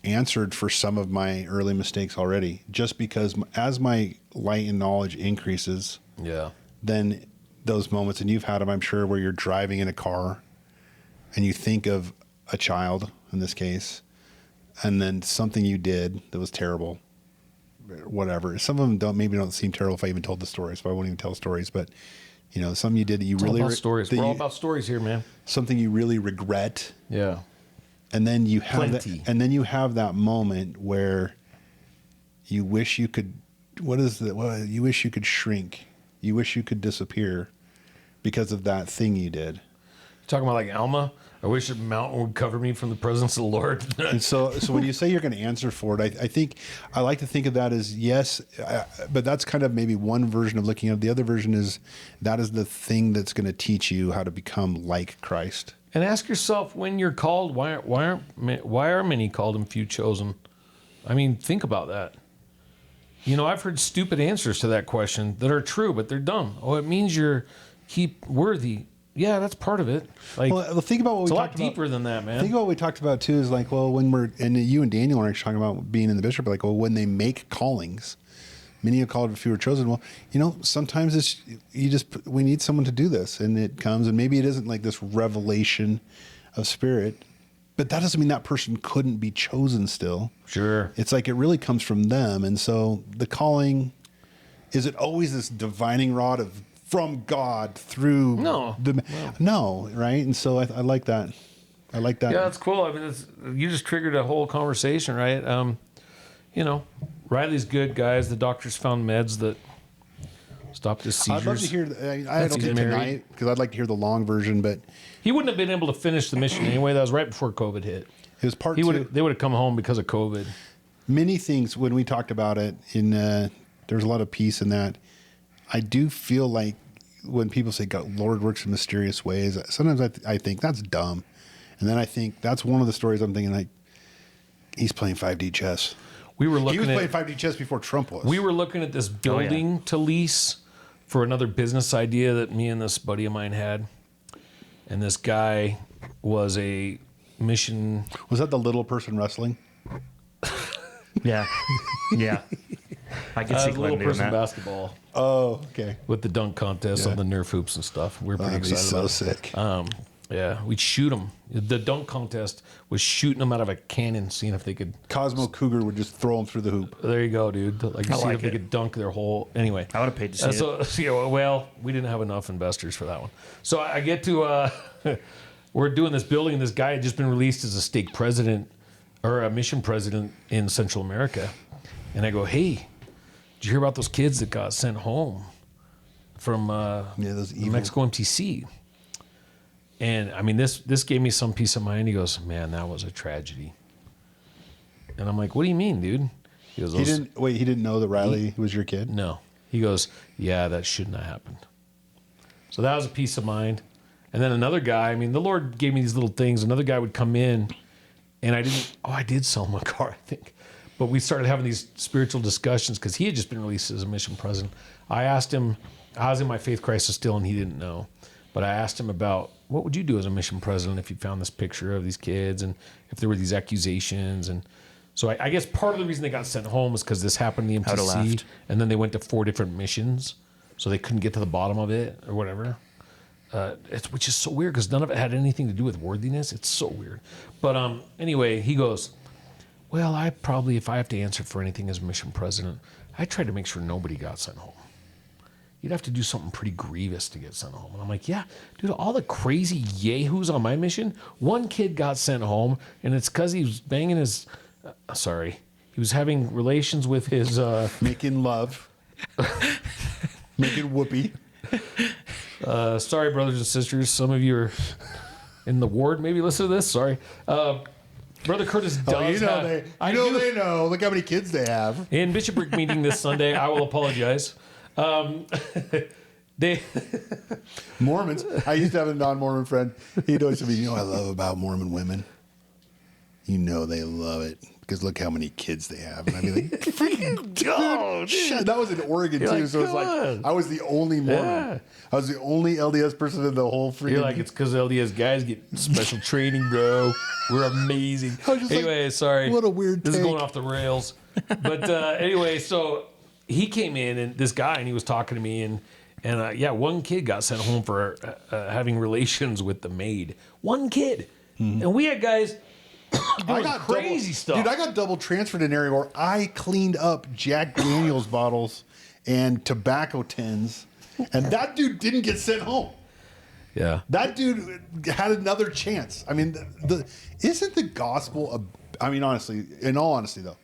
answered for some of my early mistakes already, just because as my light and knowledge increases, then those moments, and you've had them, I'm sure, where you're driving in a car and you think of a child in this case, and then something you did that was terrible, whatever. Some of them maybe don't seem terrible if I even told the story, so I won't even tell stories, but you know, something you did that you really... stories. We're all about stories here, man. Something you really regret. Yeah. And then you have Plenty. that moment where you wish you could. What is the? Well, you wish you could shrink. You wish you could disappear because of that thing you did. Talking about like Alma. I wish a mountain would cover me from the presence of the Lord. And so when you say you're going to answer for it, I think I like to think of that as yes, but that's kind of maybe one version of looking at it. The other version is that is the thing that's going to teach you how to become like Christ. And ask yourself, when you're called, why are many called and few chosen? I mean, think about that. You know, I've heard stupid answers to that question that are true, but they're dumb. Oh, it means you're keep worthy. Yeah, that's part of it. Like, Well, think about what it's we a talked lot deeper than that, man. Think about what we talked about too is like, well, when we're, and you and Daniel are actually talking about being in the bishop, like, well, when they make callings, many are called, but few are chosen. Well, you know, sometimes it's, we need someone to do this, and it comes, and maybe it isn't like this revelation of spirit, but that doesn't mean that person couldn't be chosen still. Sure. It's like it really comes from them. And so the calling, is it always this divining rod of from God through No. No, right? And so I like that. I like that. Yeah, that's cool. I mean, you just triggered a whole conversation, right? You know, Riley's good, guys. The doctors found meds that stopped his seizures. I'd love to hear. I don't think tonight because I'd like to hear the long version, but He wouldn't have been able to finish the mission anyway. That was right before COVID hit. it was part two. They would have come home because of COVID. Many things when we talked about it, there was a lot of peace in that. I do feel like when people say God, Lord works in mysterious ways, sometimes I think that's dumb. And then I think that's one of the stories I'm thinking like, he's playing 5D chess. We were He looking was at playing 5D chess before Trump was. we were looking at this building to lease for another business idea that me and this buddy of mine had. And this guy was a mission. Was that the little person wrestling? Yeah. Yeah. I can see Little Glenn doing person that. basketball Oh, okay. with the dunk contest on the Nerf hoops and stuff. We're pretty That'd be excited so about it. sick. Yeah, we'd shoot them. The dunk contest was shooting them out of a cannon, seeing if they could. Cosmo Cougar would just throw him through the hoop. There you go, dude. Like, see like if they it. could dunk their whole. Anyway, I would have paid to see it. So, yeah, well, we didn't have enough investors for that one. So I get to, we're doing this building, and this guy had just been released as a stake president or a mission president in Central America. And I go, hey, did you hear about those kids that got sent home from those evil Mexico MTC? And I mean, this gave me some peace of mind. He goes, man, that was a tragedy. And I'm like, what do you mean, dude? He goes, He didn't know that Riley was your kid? no. He goes, yeah, that shouldn't have happened. So that was a peace of mind. And then another guy, I mean, the Lord gave me these little things. Another guy would come in, and I did sell him a car, I think. But we started having these spiritual discussions because he had just been released as a mission president. I asked him, I was in my faith crisis still, and he didn't know. But I asked him about, what would you do as a mission president if you found this picture of these kids and if there were these accusations? And so I guess part of the reason they got sent home is because this happened in the I would've MTC. laughed. And then they went to 4 different missions. So they couldn't get to the bottom of it or whatever. Which is so weird because none of it had anything to do with worthiness. It's so weird. But anyway, he goes, well, I probably, if I have to answer for anything as mission president, I try to make sure nobody got sent home. You'd have to do something pretty grievous to get sent home. And I'm like, yeah, dude, all the crazy yahoos on my mission, one kid got sent home, and it's because he was banging his, he was having relations with his... Making love. Making whoopee. sorry, brothers and sisters. Some of you are in the ward. Maybe listen to this. Sorry. Brother Curtis does they know. Look how many kids they have. In bishopric meeting this Sunday, I will apologize. They Mormons. I used to have a non-Mormon friend. He'd always say, you know what I love about Mormon women? You know they love it. Because look how many kids they have. And I'd be like, freaking dude. Shit. That was in Oregon too. like, So it was like, I was the only Mormon. Yeah. I was the only LDS person in the whole freaking... You're like, it's because LDS guys get special training, bro. We're amazing. I was just Anyway, sorry. what a weird This is take. going off the rails. But anyway, so he came in, and this guy, and he was talking to me, and yeah, one kid got sent home for having relations with the maid. One kid. Mm-hmm. And we had guys doing crazy stuff. Dude, I got double transferred in an area where I cleaned up Jack Daniels bottles and tobacco tins, and that dude didn't get sent home. Yeah. That dude had another chance. I mean, isn't the gospel? I mean, honestly, in all honesty, though,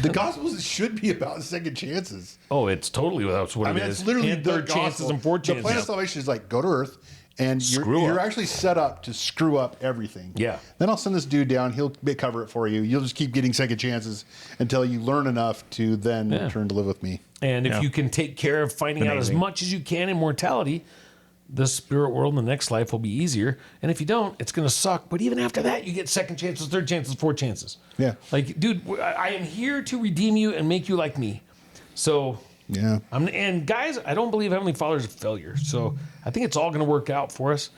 the gospel should be about second chances. Oh, it's totally that's what I mean, it it's is. literally And the third gospel. chances and fourth The chances. plan of salvation is like go to earth, and Screw you're up. actually set up to screw up everything. Yeah. Then I'll send this dude down. He'll cover it for you. You'll just keep getting second chances until you learn enough to then return to live with me. And if Yeah. you can take care of finding out as Amazing. much as you can in mortality, the spirit world in the next life will be easier. And if you don't, it's going to suck. But even after that, you get second chances, third chances, fourth chances. Yeah. Like, dude, I am here to redeem you and make you like me. So, Yeah. and guys, I don't believe Heavenly Father's a failure. So I think it's all going to work out for us.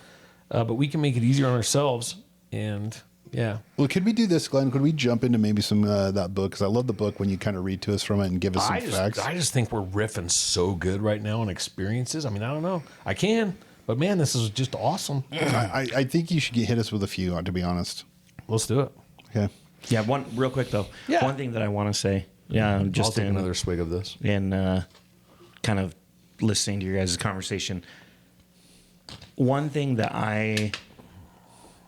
But we can make it easier on ourselves. And yeah. Well, could we do this, Glenn? Could we jump into maybe some that book? Because I love the book when you kind of read to us from it and give us some facts. I just think we're riffing so good right now on experiences. I mean, I don't know. I can. But man, this is just awesome. I think you should hit us with a few, to be honest. Let's do it. Okay. Yeah, one real quick though. Yeah. One thing that I want to say. Yeah, I'll just take in another swig of this. kind of listening to your guys' conversation. One thing that I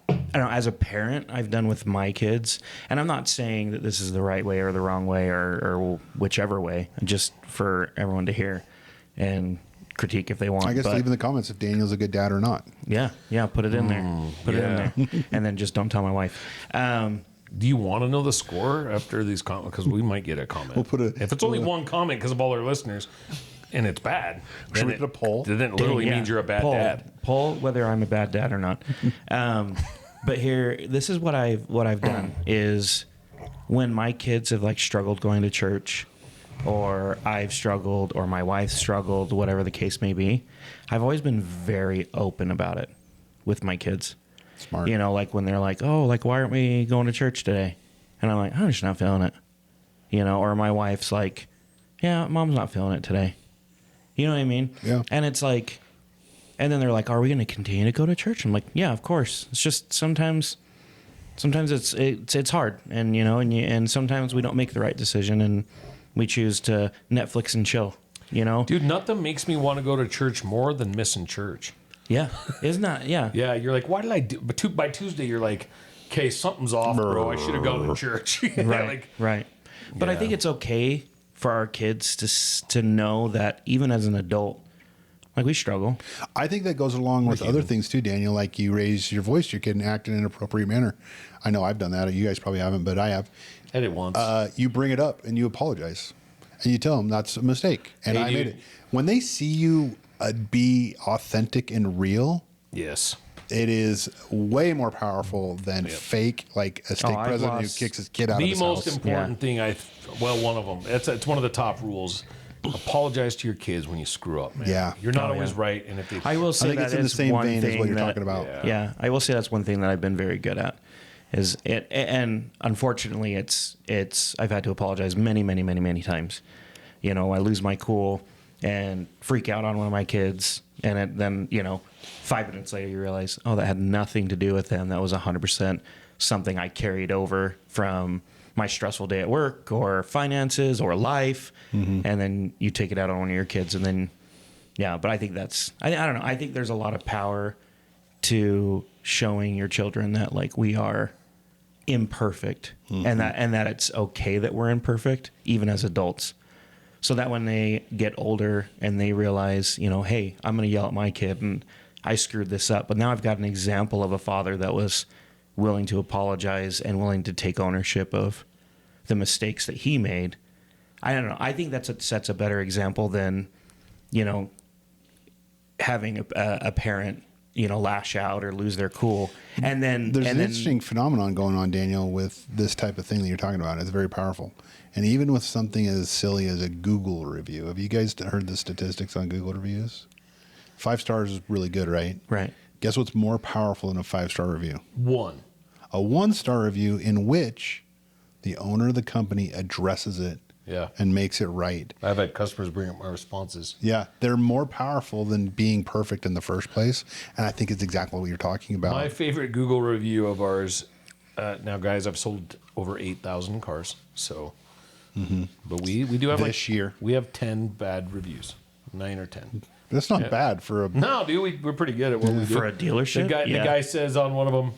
don't know, as a parent, I've done with my kids, and I'm not saying that this is the right way or the wrong way or whichever way, just for everyone to hear and critique if they want. I guess But leave in the comments if Daniel's a good dad or not. yeah, put it in there. Put it in there. And then just don't tell my wife. Do you want to know the score after these comments? Because we might get a comment. We'll put if it's only one comment because of all our listeners, and it's bad, Should then we put a poll? Then it literally Yeah. means you're a bad dad. Poll whether I'm a bad dad or not. But this is what I've done is when my kids have like struggled going to church, or I've struggled, or my wife struggled, whatever the case may be, I've always been very open about it with my kids. Smart. You know, like when they're like, "Oh, like why aren't we going to church today?" And I'm like, "I'm just not feeling it." You know, or my wife's like, "Yeah, mom's not feeling it today." You know what I mean? Yeah. And it's like, and then they're like, "Are we going to continue to go to church?" I'm like, "Yeah, of course." It's just sometimes it's hard, and you know, and sometimes we don't make the right decision, and we choose to Netflix and chill. You know, Dude, nothing makes me want to go to church more than missing church. yeah, isn't that yeah? Yeah, you're like, why did I do? But by Tuesday, you're like, okay, something's off, bro. I should have gone to church. Right, Like, right. But I Yeah. think it's okay for our kids to know that even as an adult, like we struggle. I think that goes along with other things too, Daniel. Like you raise your voice to your kid and act in an appropriate manner. I know I've done that. You guys probably haven't, but I have. I did it once. You bring it up and you apologize, and you tell them that's a mistake, and Hey, I dude. made it. When they see you be authentic and real, yes. it is way more powerful than fake, like a stake I've president lost who kicks his kid out of The his most house. important thing one of them. It's one of the top rules. Apologize to your kids when you screw up, man. Yeah. You're not Oh, always yeah. right. And if they, I will I say think that it's in the is same one vein as thing what you're that- talking about. Yeah, I will say that's one thing that I've been very good at. Is it? And unfortunately, it's. I've had to apologize many times. You know, I lose my cool and freak out on one of my kids, and then 5 minutes later you realize, oh, that had nothing to do with them. That was 100% something I carried over from my stressful day at work or finances or life, and then you take it out on one of your kids, and then but I think that's I don't know. I think there's a lot of power to showing your children that like we are imperfect and that it's okay that we're imperfect even as adults, so that when they get older and they realize, hey, I'm going to yell at my kid and I screwed this up, but now I've got an example of a father that was willing to apologize and willing to take ownership of the mistakes that he made. I don't know. I think that sets a better example than, having a parent, lash out or lose their cool. And then There's an interesting phenomenon going on, Daniel, with this type of thing that you're talking about. It's very powerful. And even with something as silly as a Google review, have you guys heard the statistics on Google reviews? 5 stars is really good, right? Right. Guess what's more powerful than a 5-star review? one. A 1-star review in which the owner of the company addresses it Yeah. and makes it right. I've had customers bring up my responses. Yeah, they're more powerful than being perfect in the first place. And I think it's exactly what you're talking about. My favorite Google review of ours. Now, guys, I've sold over 8,000 cars. So, but we do have This year. we have 10 bad reviews, 9 or 10. That's not bad for a. No, dude, we're pretty good at what we do. For a dealership? The guy says on one of them,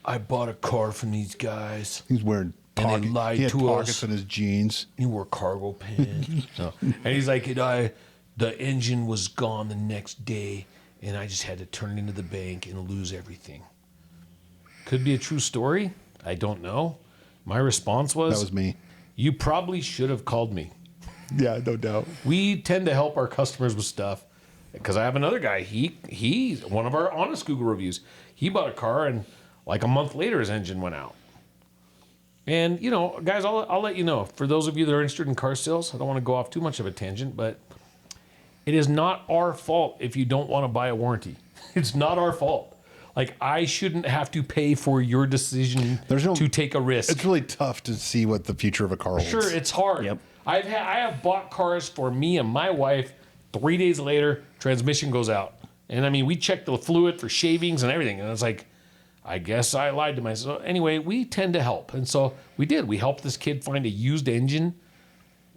I bought a car from these guys. He's wearing And they lied he had to pockets us. in his jeans. He wore cargo pants. No. And he's like, the engine was gone the next day, and I just had to turn it into the bank and lose everything. Could be a true story. I don't know. My response was, That was me. You probably should have called me. Yeah, no doubt. We tend to help our customers with stuff. Because I have another guy. He's one of our honest Google reviews. He bought a car, and like a month later, his engine went out. And, you know, guys, I'll let you know. For those of you that are interested in car sales, I don't want to go off too much of a tangent, but it is not our fault if you don't want to buy a warranty. It's not our fault. Like, I shouldn't have to pay for your decision to take a risk. It's really tough to see what the future of a car holds. Sure, it's hard. Yep. I have bought cars for me and my wife. 3 days later, transmission goes out. And, I mean, we checked the fluid for shavings and everything. And it's like, I guess I lied to myself. Anyway, we tend to help. And so we did. We helped this kid find a used engine.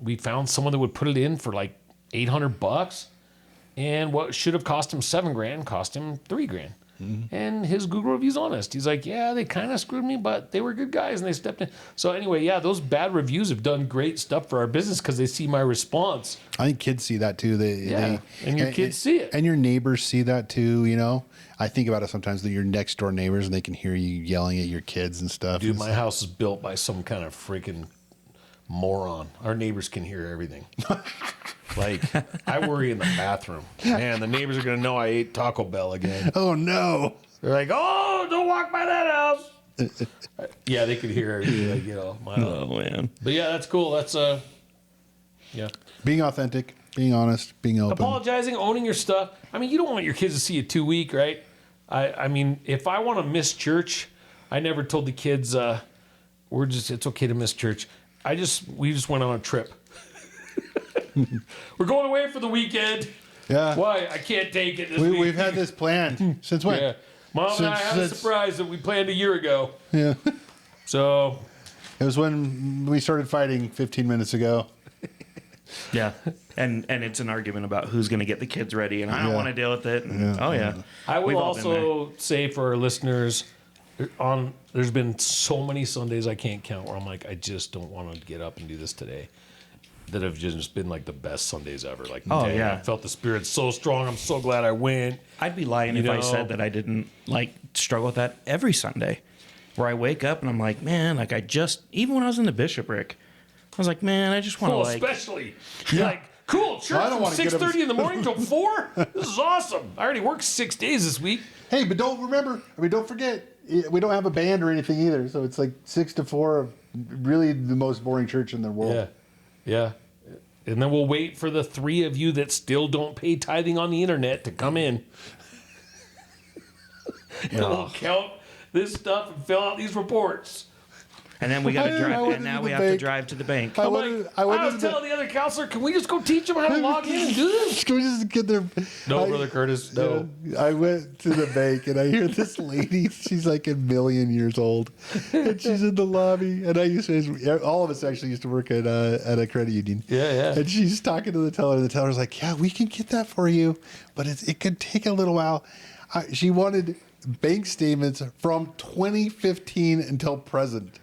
We found someone that would put it in for like $800. And what should have cost him $7,000 cost him $3,000. And his Google review's honest. He's like, yeah, they kind of screwed me, but they were good guys and they stepped in. So anyway, yeah, those bad reviews have done great stuff for our business because they see my response. I think kids see that too. And your kids see it. And your neighbors see that too, you know? I think about it sometimes that your next door neighbors and they can hear you yelling at your kids and stuff. Dude, my house is built by some kind of freaking moron. Our neighbors can hear everything. Like, I worry in the bathroom. Man, the neighbors are going to know I ate Taco Bell again. Oh, no. They're like, oh, don't walk by that house. Yeah, they could hear everything. Like, you know, Oh, man. But yeah, that's cool. That's, yeah. Being authentic, being honest, being open. Apologizing, owning your stuff. I mean, you don't want your kids to see you too weak, right? I mean, if I want to miss church, I never told the kids, it's okay to miss church. We just went on a trip. We're going away for the weekend. Yeah. Why? I can't take it this week. We've had this planned. Since when? Yeah. Mom and I had a surprise that we planned a year ago. Yeah. So. It was when we started fighting 15 minutes ago. Yeah. And it's an argument about who's going to get the kids ready, and I don't want to deal with it. And, Yeah. Oh, yeah. I will We've all been also say for our listeners, there's been so many Sundays I can't count where I'm like, I just don't want to get up and do this today. That have just been like the best Sundays ever. Like, Oh, dang, yeah. I felt the spirit so strong. I'm so glad I went. I'd be lying if I said that I didn't like struggle with that every Sunday, where I wake up and I'm like, man, like even when I was in the bishopric, I was like, man, I just want to especially you're like, cool, church I don't from wanna get up 6:30 in the morning till 4. This is awesome. I already worked 6 days this week. Hey, but don't forget, we don't have a band or anything either. So it's like 6 to 4, really the most boring church in the world. Yeah. And then we'll wait for the 3 of you that still don't pay tithing on the internet to come in. And we'll count this stuff and fill out these reports. And then we got to I drive, went and now to we the have to bank. drive to the bank. I I'm went like, to- I went I to was the- telling the other counselor, can we just go teach them how to log in and do this? Can we just get there? No, Brother Curtis, no. Yeah, I went to the bank and I hear this lady. She's like a million years old, and she's in the lobby. And all of us actually used to work at a credit union. Yeah. And she's talking to the teller. The teller's like, "Yeah, we can get that for you, but it could take a little while." She wanted bank statements from 2015 until present,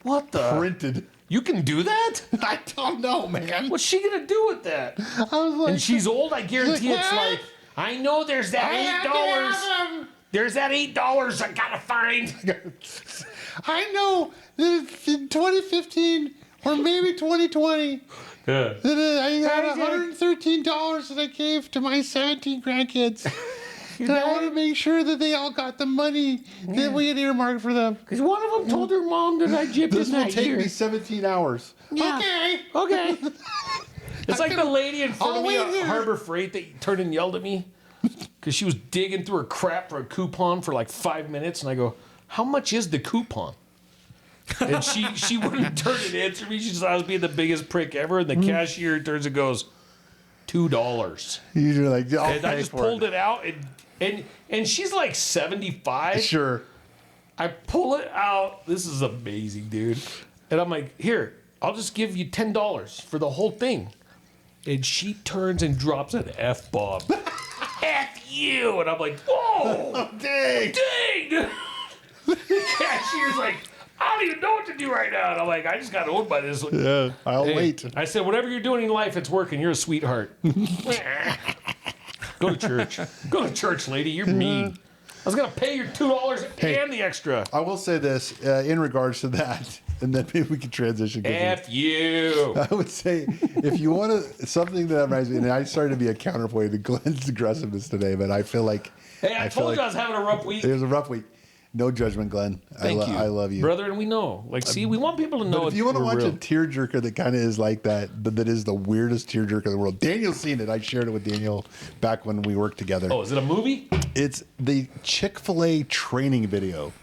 What the? printed. You can do that? I don't know, man. What's she going to do with that? I was like, And she's old, I guarantee it's What? like, I know there's that $8. There's that $8 I got to find. I know that in 2015 or maybe 2020. Yeah. I got $113 that I gave to my 17 grandkids. And I want to make sure that they all got the money that we had earmarked for them. Because one of them told her mom that I gypped This in will that take year. me 17 hours. Yeah. Okay. It's like the lady in front I'll of me wait at here. Harbor Freight that turned and yelled at me because she was digging through her crap for a coupon for like 5 minutes. And I go, how much is the coupon? And she wouldn't turn and answer me. She just thought I was being the biggest prick ever. And the cashier turns and goes, $2. You're like, I'll And I pay just for pulled it. it out. And she's like 75. Sure. I pull it out. This is amazing, dude. And I'm like, here, I'll just give you $10 for the whole thing. and she turns and drops an F-bomb. F you! And I'm like, whoa! Oh, dang! Dang! The cashier's like, I don't even know what to do right now. And I'm like, I just got owned by this. Yeah, I'll wait. I said, whatever you're doing in life, it's working. You're a sweetheart. Go to church. Go to church, lady. You're mean. I was going to pay your $2 and the extra. I will say this in regards to that, and then maybe we can transition. F you. I would say if you want to, something that reminds me, and I started to be a counterpoint to Glenn's aggressiveness today, but I feel like. Hey, I told you I was having a rough week. It was a rough week. No judgment, Glenn. Thank you. I love you. Brother, and we know. Like, see, we want people to know. But if you want to watch real. a tearjerker that kind of is like that, but that is the weirdest tearjerker in the world. Daniel's seen it. I shared it with Daniel back when we worked together. Oh, is it a movie? It's the Chick-fil-A training video.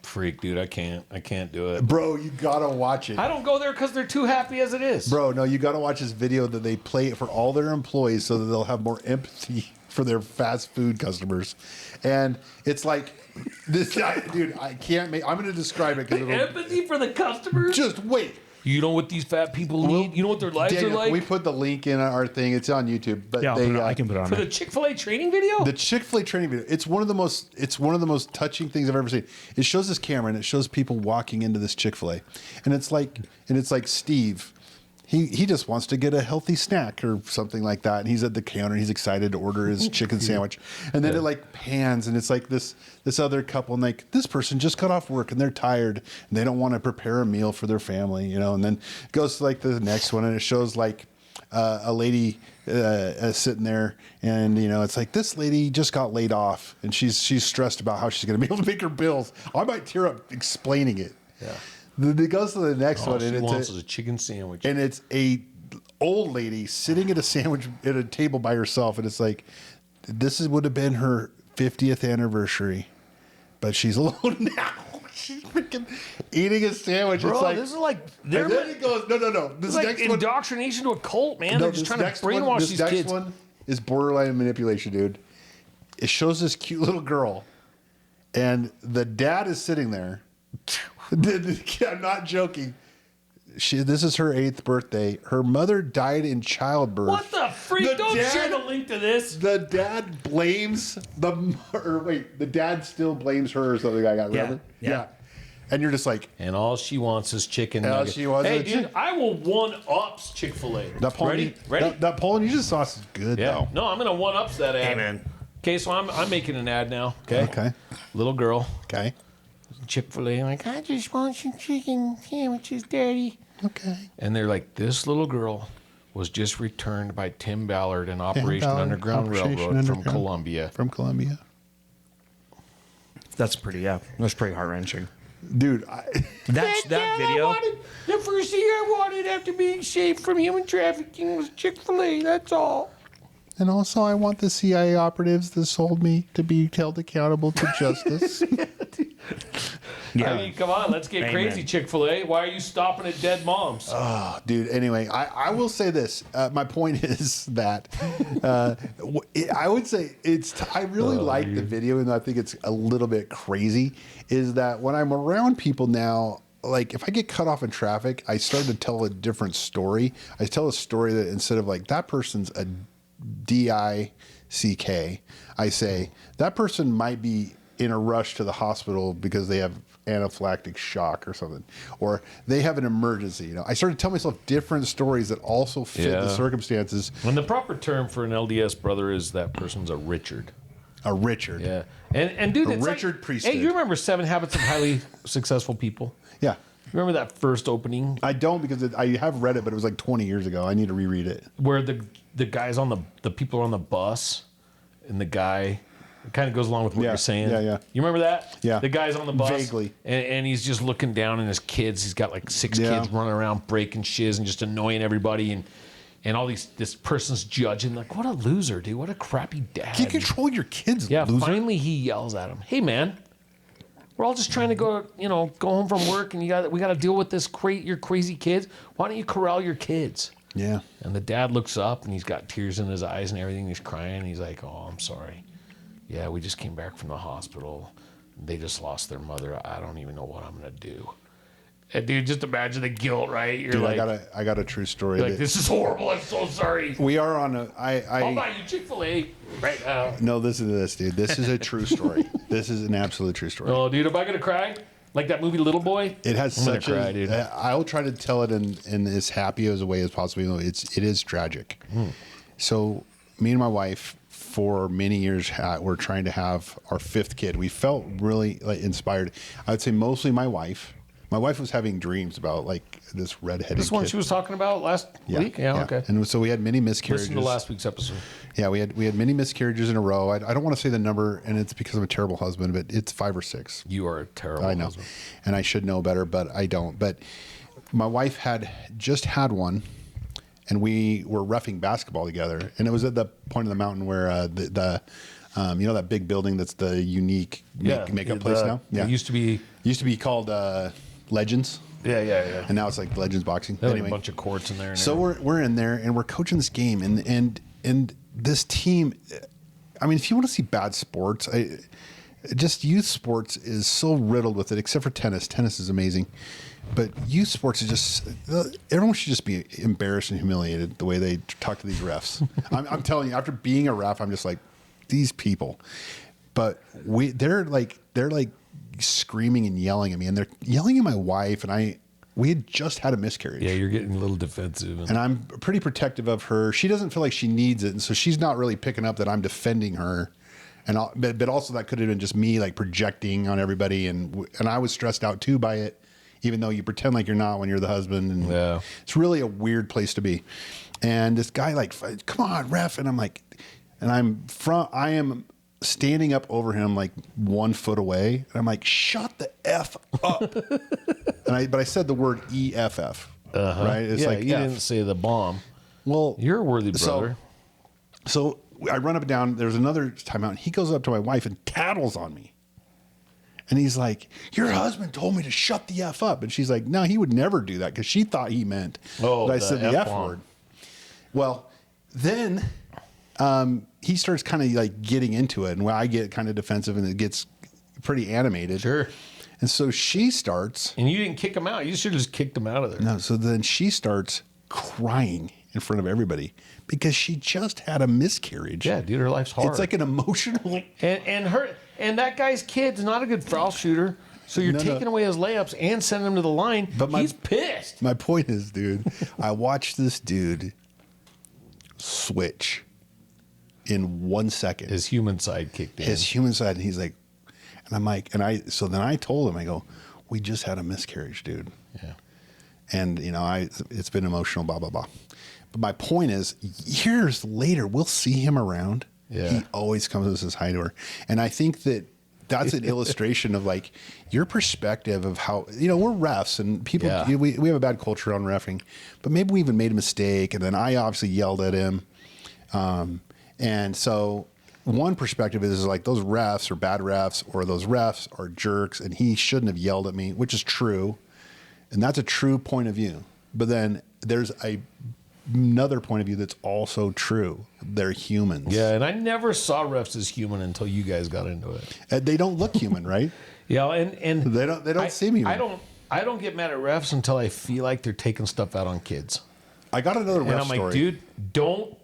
Freak, dude. I can't do it. Bro, you gotta watch it. I don't go there because they're too happy as it is. Bro, no, you gotta watch this video that they play it for all their employees so that they'll have more empathy for their fast food customers. And it's like this guy, dude, I can't make. I'm gonna describe it because Empathy for the customers? just wait. You know what these fat people need? You know what their lives Daniel, are like? we put the link in our thing. It's on YouTube, but Yeah, I can put it on For there. the Chick-fil-A training video? the Chick-fil-A training video. It's one of the most touching things I've ever seen. It shows this camera and it shows people walking into this Chick-fil-A, and it's like Steve. He just wants to get a healthy snack or something like that. And he's at the counter. And he's excited to order his chicken sandwich. And then it like pans and it's like this other couple and like this person just got off work and they're tired and they don't want to prepare a meal for their family, you know. And then it goes to like the next one and it shows like a lady sitting there and you know it's like this lady just got laid off and she's stressed about how she's going to be able to make her bills. I might tear up explaining it. Yeah. Then it goes to the next one, and it's a chicken sandwich. and it's a old lady sitting at a table by herself, and it's like would have been her 50th anniversary, but she's alone now. She's freaking eating a sandwich. Bro, it's like this is like and then it goes no. This This is like next one, indoctrination to a cult, man. no, They're just this trying to next one- brainwash this these next kids. one is borderline manipulation, dude. It shows this cute little girl, and the dad is sitting there. I'm not joking. This is her 8th birthday. Her mother died in childbirth. What the freak? The Don't dad- share the link to this. The dad blames the dad still blames her or something like that. Remember? Yeah. And you're just like, And all she wants is chicken all nuggets. she wants Hey, is dude, chicken. I will one-ups Chick-fil-A. that Ready? That Polynesian sauce is good Yeah. though. No, I'm going to one-ups that ad. Amen. Okay, so I'm making an ad now. Okay. Okay. Little girl, Okay. Chick-fil-A. I'm like, I just want some chicken sandwiches, Daddy. Okay. And they're like, this little girl was just returned by Tim Ballard in Operation Ballard, Underground Operation Railroad from Underground. Colombia. From Colombia. That's pretty heart wrenching. Dude, That video. The first thing I wanted after being saved from human trafficking was Chick-fil-A. That's all. and also I want the CIA operatives that sold me to be held accountable to justice. I mean, come on, let's get Amen. crazy, Chick-fil-A. Why are you stopping at dead moms? Oh, dude. Anyway, I will say this. My point is that I would say I really like the video, and I think it's a little bit crazy. Is that when I'm around people now, like if I get cut off in traffic, I start to tell a different story. I tell a story that instead of like that person's a DICK, I say that person might be in a rush to the hospital because they have anaphylactic shock or something, or they have an emergency. You know, I started to tell myself different stories that also fit the Yeah. circumstances. When the proper term for an LDS brother is that person's a Richard. A Richard. Yeah. And dude, it's Richard like, Priesthood. Hey, you remember 7 Habits of Highly Successful People? Yeah. Remember that first opening I don't because I have read it, but it was like 20 years ago. I need to reread it. where the guys on the people are on the bus and the guy it kind of goes along with what Yeah, you're saying. yeah. You remember that? Yeah. The guy's on the bus. Vaguely. And he's just looking down at his kids. He's got like 6 Yeah. kids running around breaking shiz and just annoying everybody and all this person's judging like what a loser, dude. What a crappy dad. Can't control your kids, Yeah, loser. finally he yells at him. Hey man, we're all just trying to go home from work and we got to deal with this your crazy kids. Why don't you corral your kids? Yeah. And the dad looks up and he's got tears in his eyes and everything. He's crying. He's like, "Oh, I'm sorry. Yeah, we just came back from the hospital. They just lost their mother. I don't even know what I'm going to do." And dude, just imagine the guilt, right? You're Dude, like, I got a true story. you're like, this is horrible. I'm so sorry. We are on a. I'll buy you Chick-fil-A right now. No, listen to this, dude. This is a true story. This is an absolute true story. Oh, dude, am I gonna cry? Like that movie Little Boy? It has I'm gonna such cry, a. dude. I'll try to tell it in as happy as a way as possible. It is tragic. So me and my wife, for many years, were trying to have our 5th kid. We felt really like inspired. I would say mostly my wife. My wife was having dreams about like this redheaded. This one kid. she was talking about last week? Yeah, okay. And so we had many miscarriages. Listen to last week's episode. Yeah, we had many miscarriages in a row. I don't want to say the number, and it's because I'm a terrible husband, but it's 5 or 6. You are a terrible I know, husband. and I should know better, but I don't. But my wife had just had one, and we were roughing basketball together, and it was at the point of the mountain where the you know that big building that's the unique makeup place now. Yeah, It used to be called Legends. Yeah. And now it's like Legends Boxing. They had Anyway, a bunch of courts in there. And so we're in there and we're coaching this game and this team. I mean, if you want to see bad sports, just youth sports is so riddled with it. Except for tennis. Tennis is amazing, but youth sports is just everyone should just be embarrassed and humiliated the way they talk to these refs. I'm telling you, after being a ref, I'm just like these people. But they're like screaming and yelling at me, and they're yelling at my wife, and we had just had a miscarriage. Yeah, you're getting a little defensive. And I'm pretty protective of her. She doesn't feel like she needs it, and so she's not really picking up that I'm defending her. But also that could have been just me like projecting on everybody, and I was stressed out too by it, even though you pretend like you're not when you're the husband. And it's really a weird place to be. And this guy like, come on, ref, and I'm like, and I am standing up over him like 1 foot away, and I'm like, shut the F up. But I said the word EFF, right? It's yeah, like you F. didn't say the bomb. Well, You're a worthy brother. So I run up and down. There's another timeout, and he goes up to my wife and tattles on me. And he's like, your husband told me to shut the F up. And she's like, no, he would never do that, because she thought he meant that I said the F word. Well, then he starts kind of like getting into it, and I get kind of defensive, and it gets pretty animated. Sure. And so she starts. And you didn't kick him out. You should have just kicked him out of there. No, so then she starts crying in front of everybody because she just had a miscarriage. Yeah, dude, her life's hard. It's like an emotional. And that guy's kid's not a good foul shooter. So you're taking away his layups and sending him to the line. But he's pissed. My point is, dude, I watched this dude switch in 1 second. His human side kicked in. His human side, and he's like, and I'm like, so then I told him, I go, we just had a miscarriage, dude. Yeah. And it's been emotional, blah blah blah. But my point is, years later, we'll see him around. Yeah. He always comes and says hi to her, and I think that's an illustration of like your perspective of how we're refs and people. Yeah. We have a bad culture on reffing, but maybe we even made a mistake, and then I obviously yelled at him, and so. One perspective is like those refs are bad refs, or those refs are jerks, and he shouldn't have yelled at me, which is true. And that's a true point of view. But then there's another point of view that's also true. They're humans. Yeah, and I never saw refs as human until you guys got into it. And they don't look human, right? Yeah, and they don't seem human. I don't get mad at refs until I feel like they're taking stuff out on kids. I got another ref And I'm like, story. dude, don't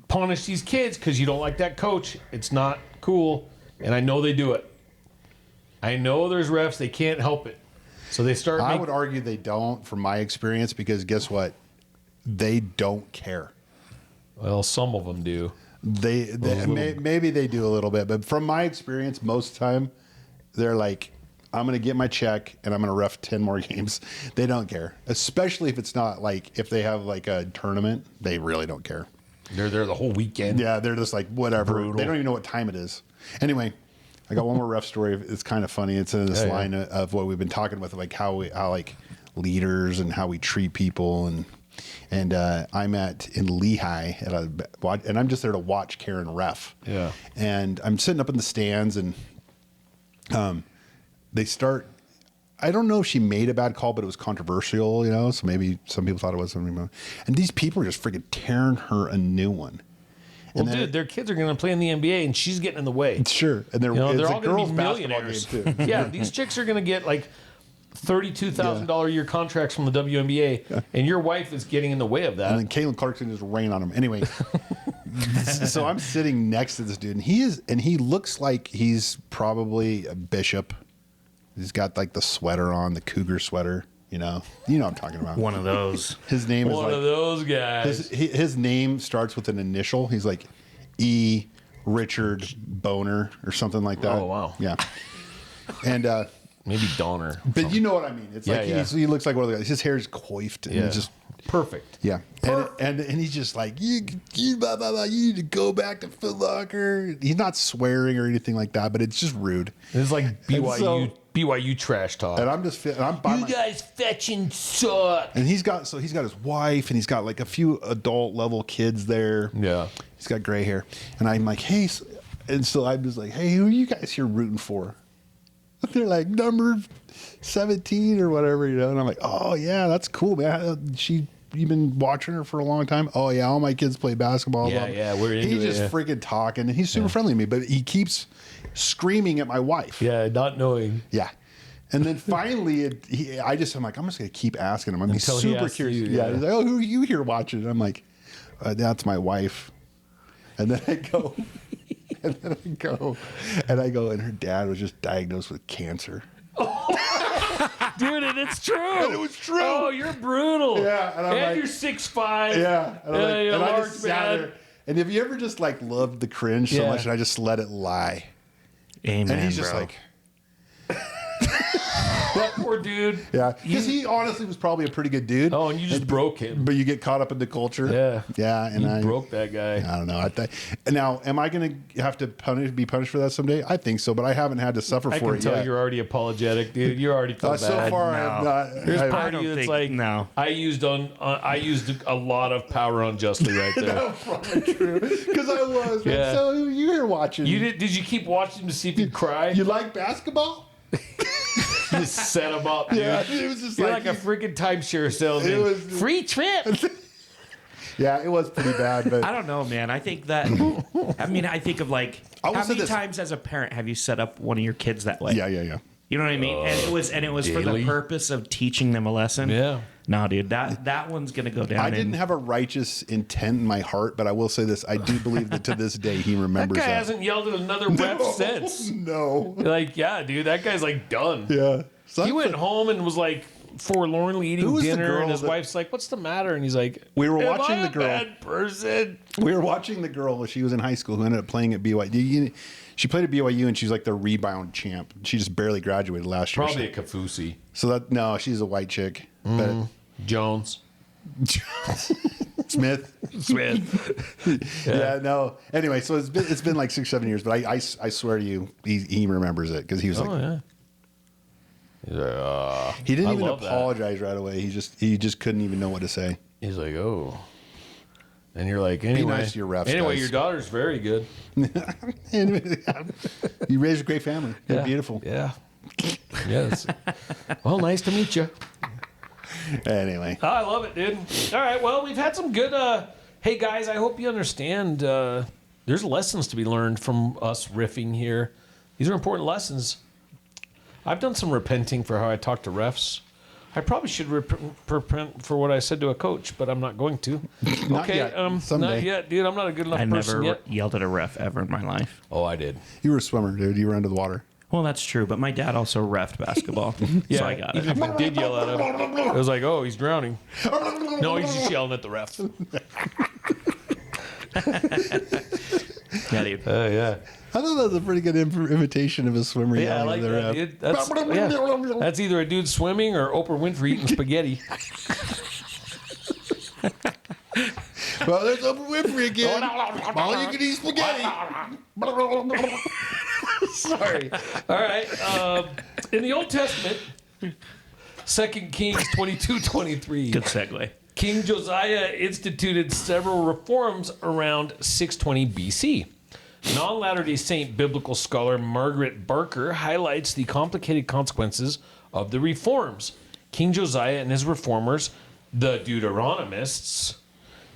punish these kids because you don't like that coach. It's not cool. And I know they do it. I know there's refs, they can't help it. So they start. I would argue they don't, from my experience, because guess what? They don't care. Well, some of them do. Maybe they do a little bit, but from my experience, most of the time, they're like, I'm going to get my check and I'm going to ref 10 more games. They don't care, especially if it's not like if they have like a tournament. They really don't care. They're there the whole weekend. Yeah, they're just like whatever. Brutal. They don't even know what time it is. Anyway, I got one more ref story. It's kind of funny. It's in this line of what we've been talking about, like how like leaders and how we treat people, and I'm in Lehigh and I'm just there to watch Karen ref. Yeah, and I'm sitting up in the stands, and they start. I don't know if she made a bad call, but it was controversial, so maybe some people thought it was something. And these people are just freaking tearing her a new one. Well, dude, their kids are going to play in the NBA, and she's getting in the way. Sure. And they're all it's a going to girls' be basketball millionaires. game, too. Yeah, these chicks are going to get, like $32,000 a year contracts from the WNBA, and your wife is getting in the way of that. And then Caitlin Clarkson just rain on him. Anyway, so I'm sitting next to this dude, and he looks like he's probably a bishop. He's got like the sweater on, the cougar sweater. You know what I'm talking about. One of those. His name is One of those guys. His name starts with an initial. He's like E. Richard Boner or something like that. Oh, wow. Yeah. And Maybe Donner. but you know what I mean. It's like Yeah. he looks like one of the guys. His hair is coiffed and it's just perfect. yeah. And he's just like you blah, blah, blah, you need to go back to Foot Locker. He's not swearing or anything like that, but it's just rude. It's like BYU so- BYU trash talk. And I'm just I'm by my, guys fetching suck. and he's got his wife and he's got like a few adult level kids there. Yeah. He's got gray hair. And I'm like, hey, and so I'm just like, hey, who are you guys here rooting for? They're like number 17 or whatever, you know. And I'm like, oh yeah, that's cool, man. You've been watching her for a long time. Oh yeah, all my kids play basketball. Yeah, blah. yeah, we're into He's it, just yeah. freaking talking, and he's super friendly to me, but he keeps screaming at my wife. Yeah, not knowing. Yeah. And then finally, I'm just gonna keep asking him. I'm Until he super asks curious. you, Yeah. yeah. He's like, oh, who are you here watching? And I'm like, that's my wife. And then I go, and and her dad was just diagnosed with cancer. Dude, and it's true. And it was true. Oh, you're brutal. Yeah, and I'm like- you're 6'5". Yeah. And, I'm like, you're and I large, just sat man. there. And have you ever just like loved the cringe so Yeah. much and I just let it lie? Amen, And he's just bro. like, That poor dude. yeah. Because he honestly was probably a pretty good dude. Oh, and you just broke him. But you get caught up in the culture. Yeah. Yeah. And You broke that guy. I don't know. Now, am I going to have to be punished for that someday? I think so, but I haven't had to suffer I for can it tell yet. you're already apologetic, dude. You already feel bad. So far, I No. have not. There's I- part don't of you that's think- like, no. I used a lot of power unjustly right there. That's probably true. Because I was. Man. Yeah. So you here watching? Did you keep watching to see if he'd cry? You like basketball? You set him up, dude. Yeah. It was just You're like, like a freaking timeshare salesman. It was- Free trip. yeah, it was pretty bad. But I don't know, man. I think that. I think of like I will how say many this. times as a parent have you set up one of your kids that way? yeah. You know what I mean? And it was for the daily? purpose of teaching them a lesson. Yeah. No, dude, that one's gonna go down. I didn't have a righteous intent in my heart, but I will say this: I do believe that to this day he That remembers guy that. hasn't yelled at another ref since. No. Like, yeah, dude, that guy's like done. Yeah. So He went home and was like forlornly Who eating was the dinner, girl and his that- wife's like, "What's the matter?" And he's like, We were "Am watching I the a girl. bad person." We were watching the girl when she was in high school who ended up playing at BYU. She played at BYU and she's like the rebound champ. She just barely graduated last year. Probably a Kafusi. No, she's a white chick. Jones. Smith. Yeah, no. Anyway, so it's been like 6-7 years, but I swear to you, he remembers it because he was like, Oh yeah. He's like, he didn't I even love that. apologize right away. He just couldn't even know what to say. He's like, oh. And you're like, anyway. nice to your refs, anyway, guys. your daughter's very good. You raised a great family. They're beautiful. Yeah. Yes. Well, nice to meet you. Anyway, Oh, I love it, dude. All right. Well, we've had some good. Hey, guys, I hope you understand. There's lessons to be learned from us riffing here. These are important lessons. I've done some repenting for how I talk to refs. I probably should repent for what I said to a coach, but I'm not going to. Not Okay, yet. Not Someday. yet, dude. I'm not a good enough I person never yet. yelled at a ref ever in my life. Oh, I did. you were a swimmer, dude. You were under the water. Well, that's true, but my dad also reffed basketball, Yeah, so I got even it. if I did yell at him, it was like, oh, he's drowning. No, he's just yelling at the ref. Yeah, dude. Yeah. I thought that was a pretty good imitation of a swimmer. Yeah, I yelling like at the that, ref. dude. That's either a dude swimming or Oprah Winfrey eating spaghetti. Well, there's Oprah Winfrey again. All you can eat spaghetti. Sorry. All right. In the Old Testament, 2 Kings 22:23. Good segue. King Josiah instituted several reforms around 620 BC. Non-Latter-day Saint biblical scholar Margaret Barker highlights the complicated consequences of the reforms. King Josiah and his reformers, the Deuteronomists,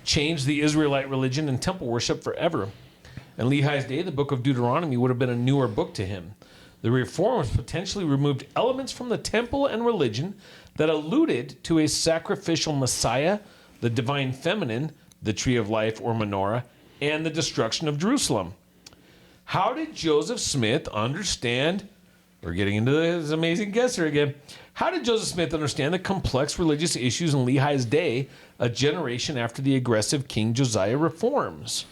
changed the Israelite religion and temple worship forever. In Lehi's day, the book of Deuteronomy would have been a newer book to him. The reforms potentially removed elements from the temple and religion that alluded to a sacrificial Messiah, the divine feminine, the tree of life or menorah, and the destruction of Jerusalem. How did Joseph Smith understand? We're getting into this amazing guess here again. How did Joseph Smith understand the complex religious issues in Lehi's day, a generation after the aggressive King Josiah reforms?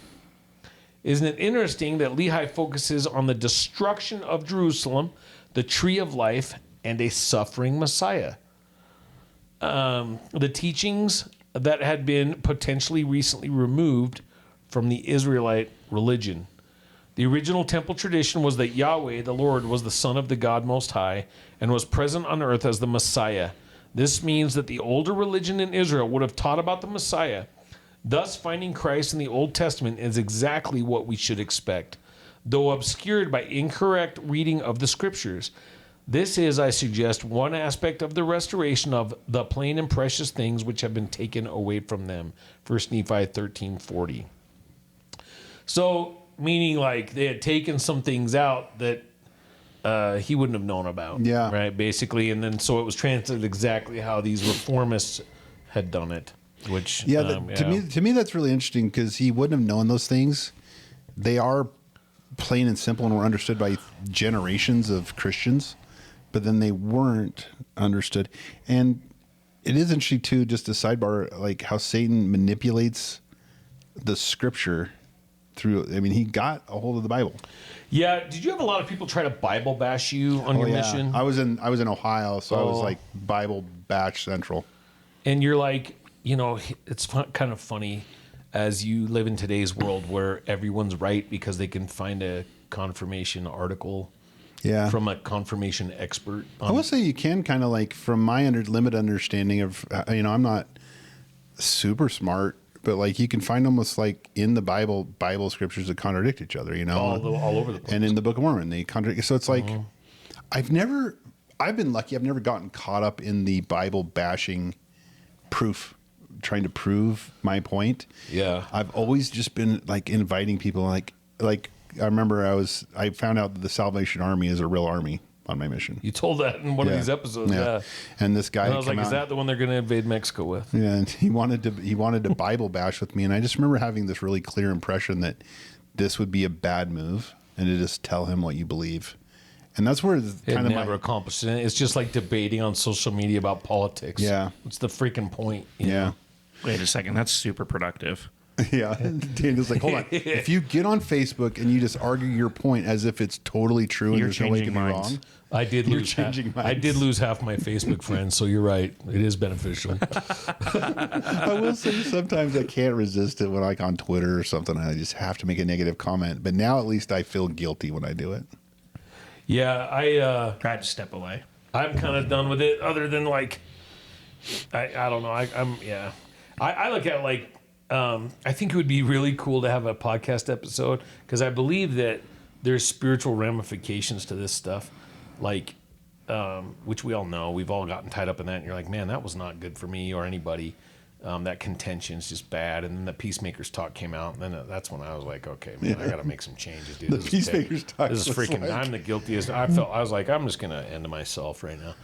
Isn't it interesting that Lehi focuses on the destruction of Jerusalem, the tree of life, and a suffering Messiah? The teachings that had been potentially recently removed from the Israelite religion. The original temple tradition was that Yahweh, the Lord, was the Son of the God Most High and was present on earth as the Messiah. This means that the older religion in Israel would have taught about the Messiah. Thus, finding Christ in the Old Testament is exactly what we should expect, though obscured by incorrect reading of the Scriptures. This is, I suggest, one aspect of the restoration of the plain and precious things which have been taken away from them. 1 Nephi 13:40. So, meaning like they had taken some things out that he wouldn't have known about. Yeah. Right, basically. And then so it was translated exactly how these reformists had done it. Which, to me, that's really interesting because he wouldn't have known those things. They are plain and simple and were understood by generations of Christians, but then they weren't understood. And it is interesting too, just a sidebar, like how Satan manipulates the Scripture through. I mean, he got a hold of the Bible. Yeah. Did you have a lot of people try to Bible bash you on your mission? I was in Ohio, so I was like Bible bash central. And you're like, you know, it's kind of funny as you live in today's world where everyone's right because they can find a confirmation article from a confirmation expert. I will say you can kind of like, from my limited understanding of, I'm not super smart, but like you can find almost like in the Bible scriptures that contradict each other, all over the place. And in the Book of Mormon, they contradict. So it's like, I've been lucky. I've never gotten caught up in the Bible bashing trying to prove my point. Yeah. I've always just been like inviting people, like I remember I found out that the Salvation Army is a real army on my mission. You told that in one of these episodes. Yeah. And this guy, and I was like, is that the one they're going to invade Mexico with? Yeah. And he wanted to Bible bash with me. And I just remember having this really clear impression that this would be a bad move and to just tell him what you believe. And that's where It never accomplished it. It's just like debating on social media about politics. Yeah. What's the freaking point? You Yeah. know? Wait a second. That's super productive. Yeah. Daniel's like, hold on. If you get on Facebook and you just argue your point as if it's totally true and there's no way it can be wrong. I did lose half my Facebook friends, so you're right. It is beneficial. I will say sometimes I can't resist it when like on Twitter or something. I just have to make a negative comment. But now at least I feel guilty when I do it. Yeah, I tried to step away. I'm kind of done with it. Other than like, I don't know. I look at it like I think it would be really cool to have a podcast episode because I believe that there's spiritual ramifications to this stuff, like which we all know. We've all gotten tied up in that, and you're like, man, that was not good for me or anybody. That contention is just bad. And then the Peacemakers talk came out, and then that's when I was like, okay, man, I got to make some changes, dude. The Peacemakers talk. This is freaking. Like... I'm the guiltiest. I was like, I'm just gonna end myself right now.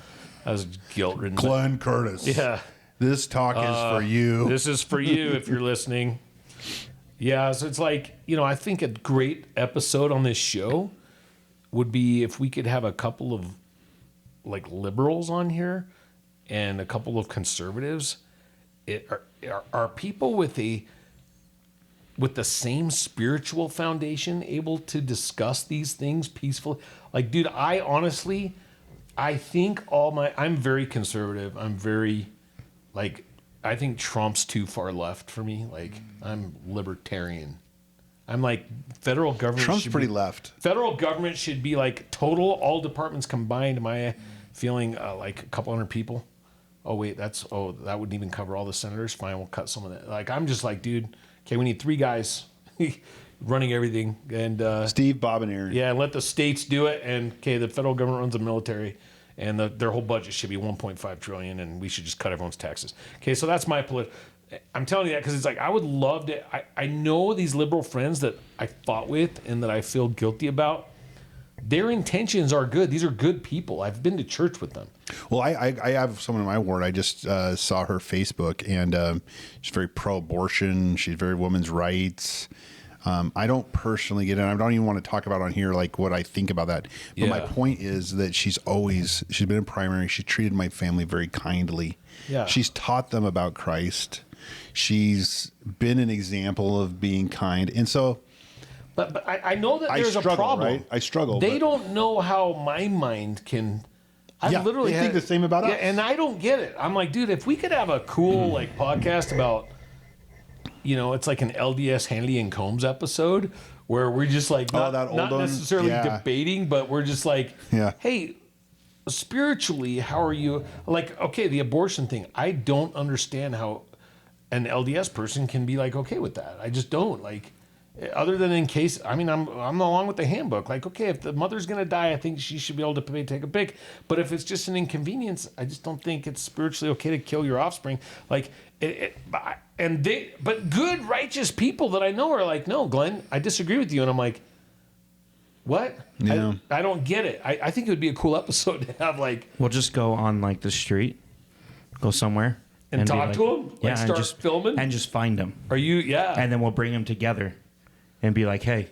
I was guilt-ridden. Glenn Curtis. Yeah. This talk is for you. This is for you if you're listening. Yeah, so it's like, I think a great episode on this show would be if we could have a couple of like liberals on here and a couple of conservatives. Are people with the same spiritual foundation able to discuss these things peacefully? Like, dude, I think I'm very conservative. I'm very, like, I think Trump's too far left for me. Like, I'm libertarian. I'm like, federal government. Trump's pretty left. Federal government should be like total, all departments combined. Am I feeling like a couple hundred people? Oh, wait, that wouldn't even cover all the senators. Fine, we'll cut some of that. Like, I'm just like, dude, okay, we need 3 guys running everything. And Steve, Bob, and Aaron. Yeah, and let the states do it. And, okay, the federal government runs the military. And their whole budget should be $1.5 trillion, and we should just cut everyone's taxes. Okay, so that's my I'm telling you that because it's like I would love to. I know these liberal friends that I fought with and that I feel guilty about. their intentions are good. These are good people. I've been to church with them. Well, I have someone in my ward. I just saw her Facebook, and she's very pro-abortion. She's very women's rights. I don't personally get it. I don't even want to talk about on here like what I think about that. But my point is that she's been in primary. She treated my family very kindly. Yeah. She's taught them about Christ. She's been an example of being kind. And so... But I know that there's a problem. Right? I struggle. They don't know how my mind can... They think the same about us. Yeah, and I don't get it. I'm like, dude, if we could have a cool like podcast about... it's like an LDS Hanley and Combs episode where we're just like not necessarily debating, but we're just like, hey, spiritually, how are you? Like, okay, the abortion thing. I don't understand how an LDS person can be like okay with that. I just don't like. Other than in case, I'm along with the handbook. Like, okay, if the mother's gonna die, I think she should be able to take a pic. But if it's just an inconvenience, I just don't think it's spiritually okay to kill your offspring. Like, but good righteous people that I know are like, no, Glenn, I disagree with you, and I'm like, what? Yeah. I don't get it. I think it would be a cool episode to have like. We'll just go on like the street, go somewhere and talk to them. Yeah, like start and just filming and just find them. Are you? Yeah. And then we'll bring them together. And be like, hey,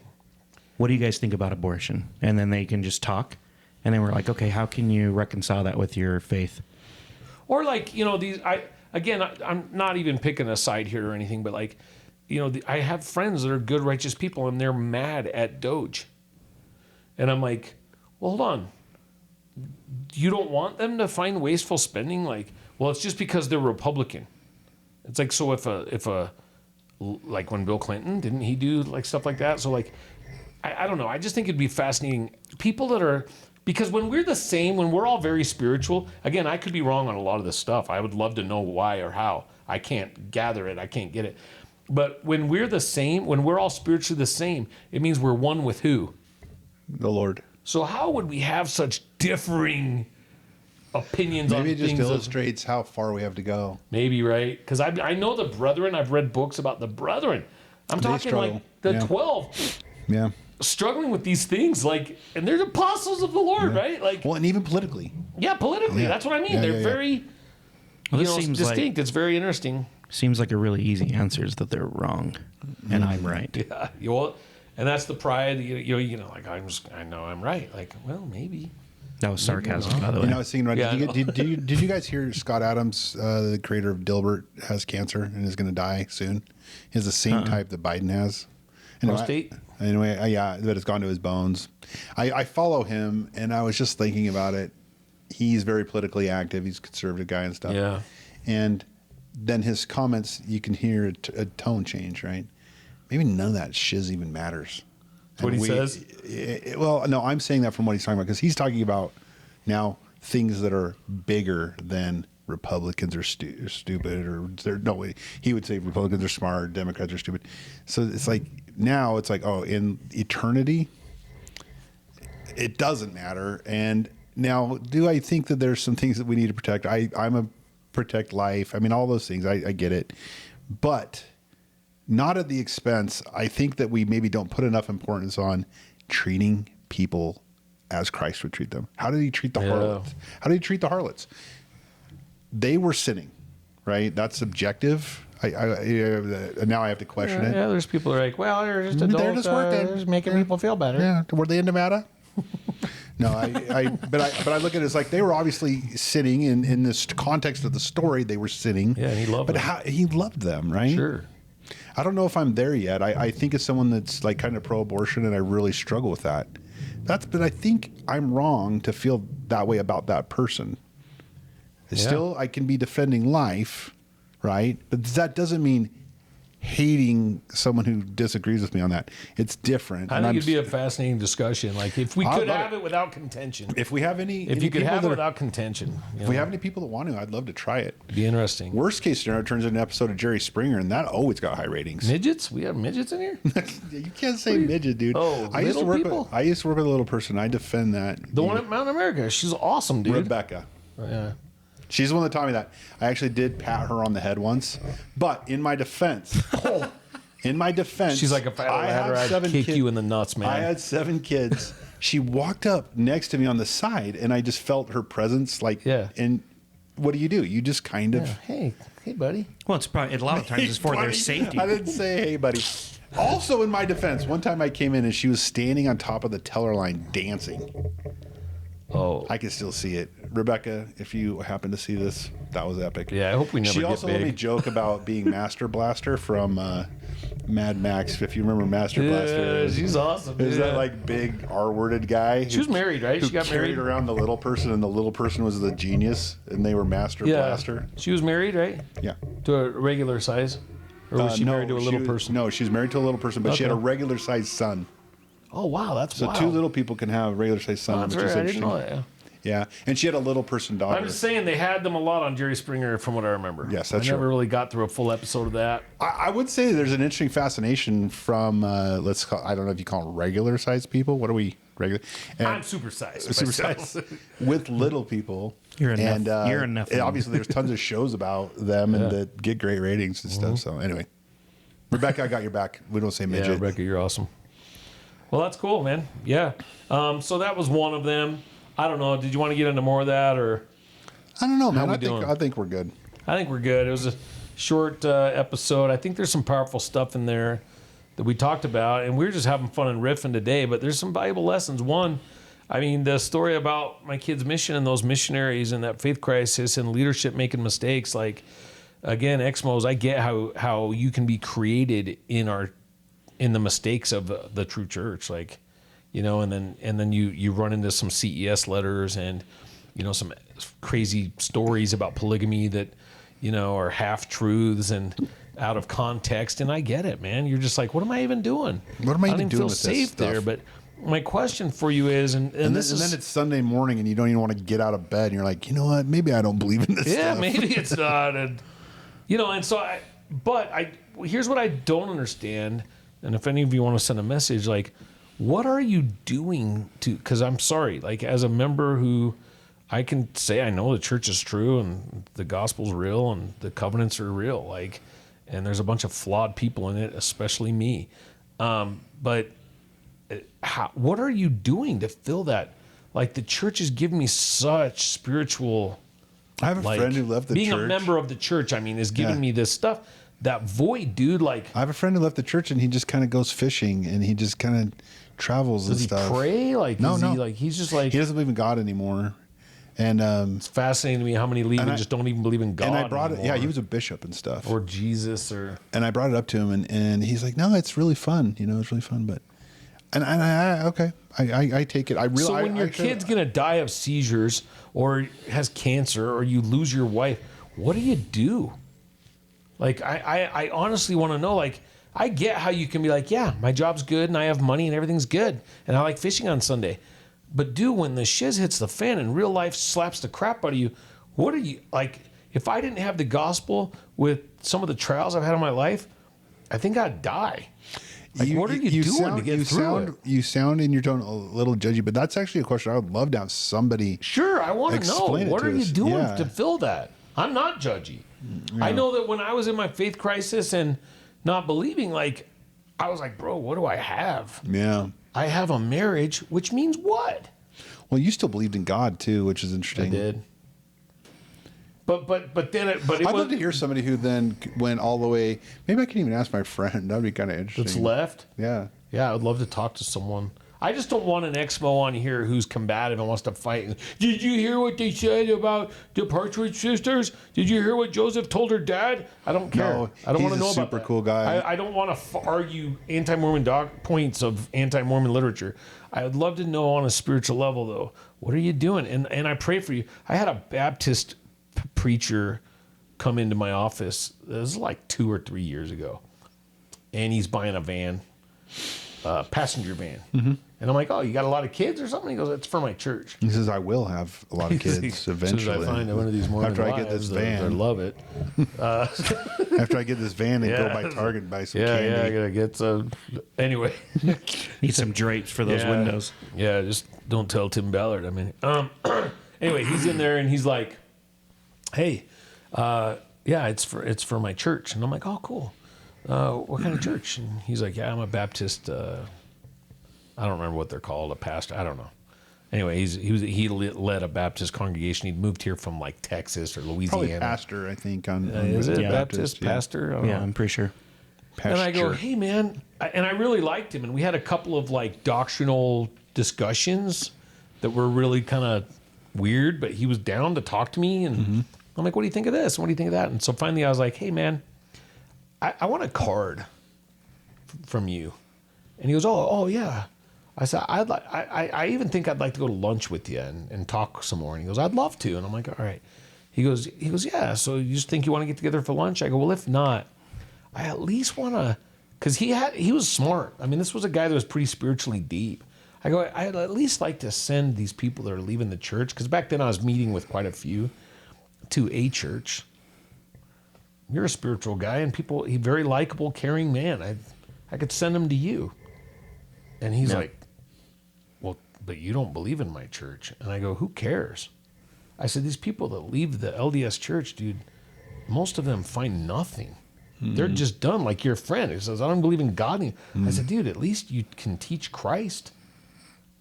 what do you guys think about abortion? And then they can just talk. And then we're like, okay, how can you reconcile that with your faith? Or like, I'm not even picking a side here or anything, but like, I have friends that are good, righteous people, and they're mad at Doge. And I'm like, well, hold on. You don't want them to find wasteful spending? Like, well, it's just because they're Republican. It's like, so if a like when Bill Clinton, didn't he do like stuff like that? So like, I don't know. I just think it'd be fascinating. People that are, because when we're the same, when we're all very spiritual, again, I could be wrong on a lot of this stuff. I would love to know why or how. I can't gather it. I can't get it. But when we're the same, when we're all spiritually the same, it means we're one with who? The Lord. So how would we have such differing opinions on things? Maybe it just illustrates how far we have to go. Maybe, right? Because I know the brethren. I've read books about the brethren. I'm talking like the 12. Yeah. Struggling with these things, like, and they're apostles of the Lord, right? Like, well, and even politically. Yeah, politically. That's what I mean. They're very seems distinct. It's very interesting. Seems like a really easy answer is that they're wrong, and I'm right. Yeah. Well, and that's the pride. Like I know I'm right. Like, well, maybe. That was sarcasm, by the way. I was thinking about. Did you guys hear Scott Adams, the creator of Dilbert, has cancer and is going to die soon? He has the same type that Biden has. Prostate. Anyway, but it's gone to his bones. I follow him, and I was just thinking about it. He's very politically active. He's a conservative guy and stuff. Yeah. And then his comments, you can hear a tone change, right? Maybe none of that shiz even matters. What he says? Well, no, I'm saying that from what he's talking about, because he's talking about now things that are bigger than Republicans are stupid, or he would say Republicans are smart, Democrats are stupid. So it's like now it's like, oh, in eternity, it doesn't matter. And now, do I think that there's some things that we need to protect? I'm a protect life. I mean, all those things. I get it, but not at the expense. I think that we maybe don't put enough importance on treating people as Christ would treat them. How did he treat the harlots? How did he treat the harlots? They were sinning, right? That's subjective. Now I have to question it. Yeah, there's people that are like, well, they're just adults. They're just working. They're just making people feel better. Yeah. Were they in Nevada? No, but I look at it as like they were obviously sinning in this context of the story. They were sinning. Yeah, and he loved them. He loved them, right? Sure. I don't know if I'm there yet. I think as someone that's like kind of pro-abortion, and I really struggle with that. But I think I'm wrong to feel that way about that person. Still, I can be defending life, right? But that doesn't mean hating someone who disagrees with me on that. It's different. I think it'd be a fascinating discussion. Like if we could have it without contention. If we have any, if you could have it without contention. If we have any people that want to, I'd love to try it. It'd be interesting. Worst case scenario, it turns into an episode of Jerry Springer, and that always got high ratings. Midgets? We have midgets in here? You can't say midget, dude. Oh, I used to work with a little person. I defend that. The one at Mount America. She's awesome, dude. Rebecca. Yeah. She's the one that taught me that. I actually did pat her on the head once, but in my defense, In my defense, She's like, if I had her, I'd kick you in the nuts, man. I had 7 kids. She walked up next to me on the side, and I just felt her presence. Like, and what do? You just kind of, hey, buddy. Well, it's probably a lot of times it's for their safety. I didn't say, hey, buddy. Also, in my defense, one time I came in and she was standing on top of the teller line dancing. Oh, I can still see it. Rebecca, if you happen to see this, that was epic. Yeah, I hope we never She get also big. let me joke about being Master Blaster from Mad Max. If you remember Master Blaster. Yeah, she's awesome. Is that like big R-worded guy? She was married, right? Who She got carried married around the little person, and the little person was the genius, and they were Master Blaster. She was married, right? Yeah. To a regular size? Or was she married to a little person? No, she's married to a little person, but she had a regular sized son. Oh, wow. That's So wild. 2 little people can have a regular sized son, That's which is right. I didn't interesting. know that. Yeah. Yeah, and she had a little person daughter. I'm just saying they had them a lot on Jerry Springer from what I remember. Yes, that's I never true. really got through a full episode of that. I would say there's an interesting fascination from let's call, I don't know if you call them regular sized people. What are we regular? I'm supersized. Supersized with little people. You're enough. And, You're enough. and obviously, there's tons of shows about them and that get great ratings and stuff. So anyway, Rebecca, I got your back. We don't say midget. Yeah, Rebecca, you're awesome. Well, that's cool, man. Yeah. So that was one of them. I don't know. Did you want to get into more of that, or? I don't know, man. How we I doing? think we're good. I think we're good. It was a short episode. I think there's some powerful stuff in there that we talked about, and we were just having fun and riffing today. But there's some valuable lessons. One, I mean, the story about my kids' mission and those missionaries and that faith crisis and leadership making mistakes. Like, again, Exmos, I get how you can be created in the mistakes of the true church. Like, you know, and then you run into some CES letters and, you know, some crazy stories about polygamy that, you know, are half truths and out of context. And I get it, man. You're just like, what am I even doing? What am I don't even doing feel with this safe stuff? there. But my question for you is, and then this is, it's Sunday morning and you don't even want to get out of bed. And you're like, you know what? Maybe I don't believe in this yeah, stuff. maybe it's not. And, you know, and so here's what I don't understand. And if any of you want to send a message, like, what are you doing to, because I'm sorry, like as a member who I can say I know the church is true and the gospel's real and the covenants are real, like, and there's a bunch of flawed people in it, especially me. But what are you doing to fill that? Like the church has given me such spiritual. I have a friend who left the being church. a member of the church, I mean, is giving me this stuff. That void, dude, like. I have a friend who left the church and he just kind of goes fishing and he just kind of travels and Does he stuff. pray? Like, No. He's just like. He doesn't believe in God anymore. And It's fascinating to me how many leave and just don't even believe in God. and I brought anymore. it. Yeah, he was a bishop and stuff. Or Jesus, or. And I brought it up to him and he's like, no, it's really fun. You know, it's really fun. But I take it. I really. So when your kid's gonna die of seizures or has cancer or you lose your wife, what do you do? Like I honestly want to know. Like I get how you can be like, yeah, my job's good and I have money and everything's good and I like fishing on Sunday, but dude, when the shiz hits the fan and real life slaps the crap out of you, what are you like? If I didn't have the gospel with some of the trials I've had in my life, I think I'd die. Like, what are you doing to get through it? You sound in your tone a little judgy, but that's actually a question I would love to have somebody. Sure, I want to know. explain it What to are you us. doing Yeah. to fill that? I'm not judgy. I know that when I was in my faith crisis and not believing, like, I was like, bro, what do I have? Yeah. I have a marriage, which means what? Well, you still believed in God too, which is interesting. I did. But then it I'd love to hear somebody who then went all the way. Maybe I can even ask my friend. That'd be kind of interesting. that's left. Yeah. Yeah, I would love to talk to someone. I just don't want an expo on here who's combative and wants to fight. Did you hear what they said about the Partridge sisters? Did you hear what Joseph told her dad? I don't care. No, I don't he's want to know a about super that. cool guy. I don't want to argue anti-Mormon points of anti-Mormon literature. I would love to know on a spiritual level, though, what are you doing? And I pray for you. I had a Baptist preacher come into my office. This was like 2 or 3 years ago. And he's buying a van. Passenger van. Mm-hmm. And I'm like, oh, you got a lot of kids or something? He goes, it's for my church. He says, I will have a lot of kids eventually. As soon as I find one of these Mormon After I get this van. I love it. After I get this van and go by Target and buy some candy. Yeah, I gotta get some. Anyway. Need some drapes for those windows. Yeah, just don't tell Tim Ballard. I mean, anyway, he's in there and he's like, hey, yeah, it's for my church. And I'm like, oh, cool. what kind of church? And he's like, yeah, I'm a Baptist. I don't remember what they're called, a pastor. I don't know. Anyway, he led a Baptist congregation. He'd moved here from like Texas or Louisiana. Probably pastor, I think. Is it Yeah. Baptist pastor? I don't know. I'm pretty sure. And I go, Pasture. hey man, and I really liked him, and we had a couple of like doctrinal discussions that were really kind of weird, but he was down to talk to me, and I'm like, what do you think of this? What do you think of that? And so finally, I was like, hey man, I want a card from you, and he goes, oh yeah. I said, I even think I'd like to go to lunch with you and talk some more. And he goes, I'd love to. And I'm like, all right. He goes, yeah. So you just think you want to get together for lunch? I go, well, if not, I at least want to, because he was smart. I mean, this was a guy that was pretty spiritually deep. I go, I'd at least like to send these people that are leaving the church, because back then I was meeting with quite a few, to a church. You're a spiritual guy, and he very likable, caring man. I could send him to you. And he's like, well, but you don't believe in my church. And I go, who cares? I said, these people that leave the LDS church, dude, most of them find nothing. They're just done, like your friend. He says, I don't believe in God. I said, dude, at least you can teach Christ.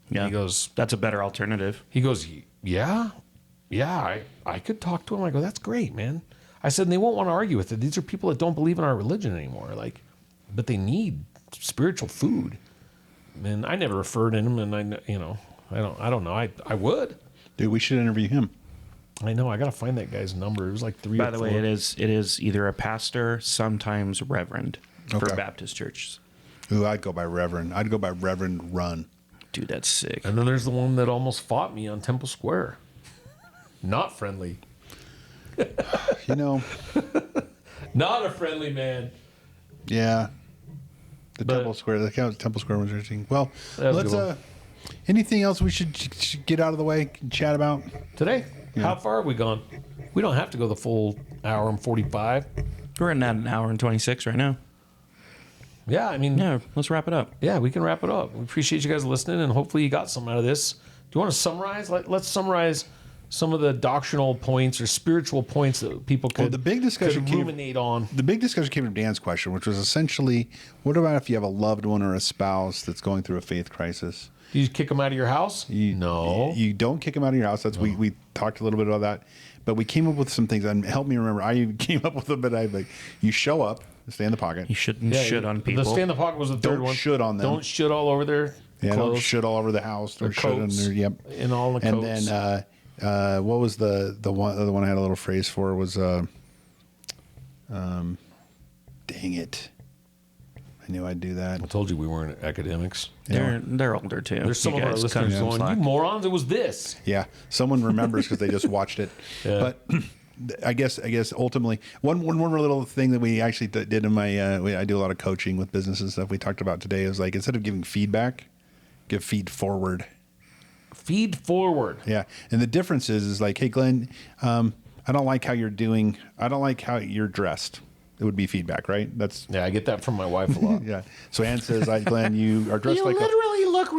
Yeah. He goes, That's a better alternative. he goes, yeah, I could talk to him. I go, that's great, man. I said, and they won't want to argue with it. These are people that don't believe in our religion anymore. Like, but they need spiritual food. And I never referred to him, and I don't know. I would. Dude, we should interview him. I know. I got to find that guy's number. It was like 3 By or the 4. way, it is either a pastor, sometimes reverend for Okay. Baptist churches. Ooh, I'd go by Reverend. I'd go by Reverend Run. Dude, that's sick. And then there's the one that almost fought me on Temple Square. Not friendly. You know, Not a friendly man. yeah. The But- Temple Square was interesting. Well, That was a let's. good one. Anything else we should get out of the way, chat about? Today, how far have we gone? We don't have to go the full hour and 45. We're in at an hour and 26 right now. Yeah, I mean, Yeah, let's wrap it up. yeah, we can wrap it up. We appreciate you guys listening, and hopefully you got something out of this. Do you want to summarize? Let's summarize some of the doctrinal points or spiritual points that people could, the big discussion could came- ruminate on. The big discussion came from Dan's question, which was essentially, what about if you have a loved one or a spouse that's going through a faith crisis? Do you kick them out of your house? No. You don't kick them out of your house. That's we talked a little bit about that, but we came up with some things and help me remember. I even came up with them, but I like you show up, stay in the pocket. You shouldn't should on people. The stay in the pocket was the third Don't one. shoot on them. Don't shit all over their Yeah, don't clothes. shit all over the house. Don't shit on coats. their In all the And coats. then what was the one I had a little phrase for was dang it. I knew I'd do that. I told you we weren't academics. They're older too. There's some You of our guys listeners cut some going, slack. you morons, it was this. Yeah, someone remembers because they just watched it. Yeah. But I guess ultimately one more little thing that we actually did in my I do a lot of coaching with business and stuff. We talked about today is like instead of giving feedback, give feed forward. Feed forward. Yeah, and the difference is like, hey Glenn, I don't like how you're doing. I don't like how you're dressed. It would be feedback, right? That's Yeah, I get that from my wife a lot. yeah. So Ann says, Glenn, you are dressed like literally look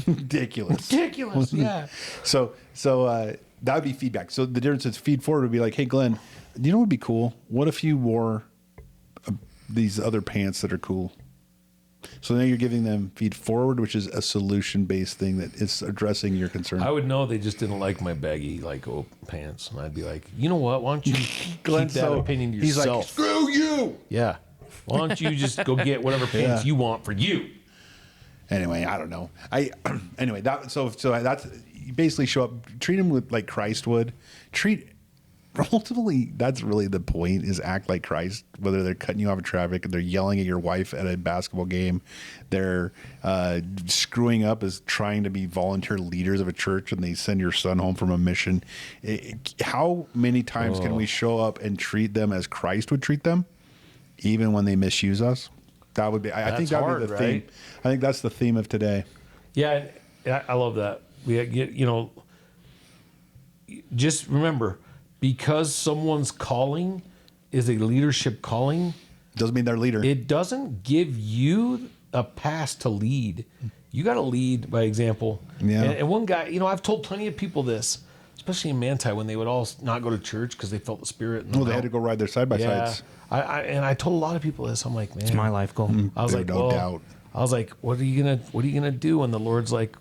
ridiculous. ridiculous. Yeah. So that would be feedback. So the difference is feed forward would be like, hey, Glenn, you know what would be cool? What if you wore these other pants that are cool? So now you're giving them feed forward, which is a solution-based thing that is addressing your concern. I would know they just didn't like my baggy pants, and I'd be like, you know what? Why don't you keep that opinion to he's yourself? like, screw you. Yeah. Why don't you just go get whatever pants you want for you? Anyway, I don't know. Anyway, that's you basically show up, treat them with like Christ would. Ultimately, that's really the point: is act like Christ. Whether they're cutting you off of traffic, they're yelling at your wife at a basketball game, they're screwing up as trying to be volunteer leaders of a church, and they send your son home from a mission. How many times can we show up and treat them as Christ would treat them, even when they misuse us? That would be. I think that would be the theme. right? I think that's the theme of today. Yeah, I love that. We get, just remember, because someone's calling is a leadership calling, Doesn't mean they're leader. it doesn't give you a pass to lead. You got to lead by example. Yeah. And one guy, I've told plenty of people this. especially in Manti when they would all not go to church because they felt the Spirit. Well, they had to go ride their side by Yeah. sides. I told a lot of people this. I'm like, man, It's my life goal. I was There's like, no well, doubt. I was like, what are you gonna do? And the Lord's like,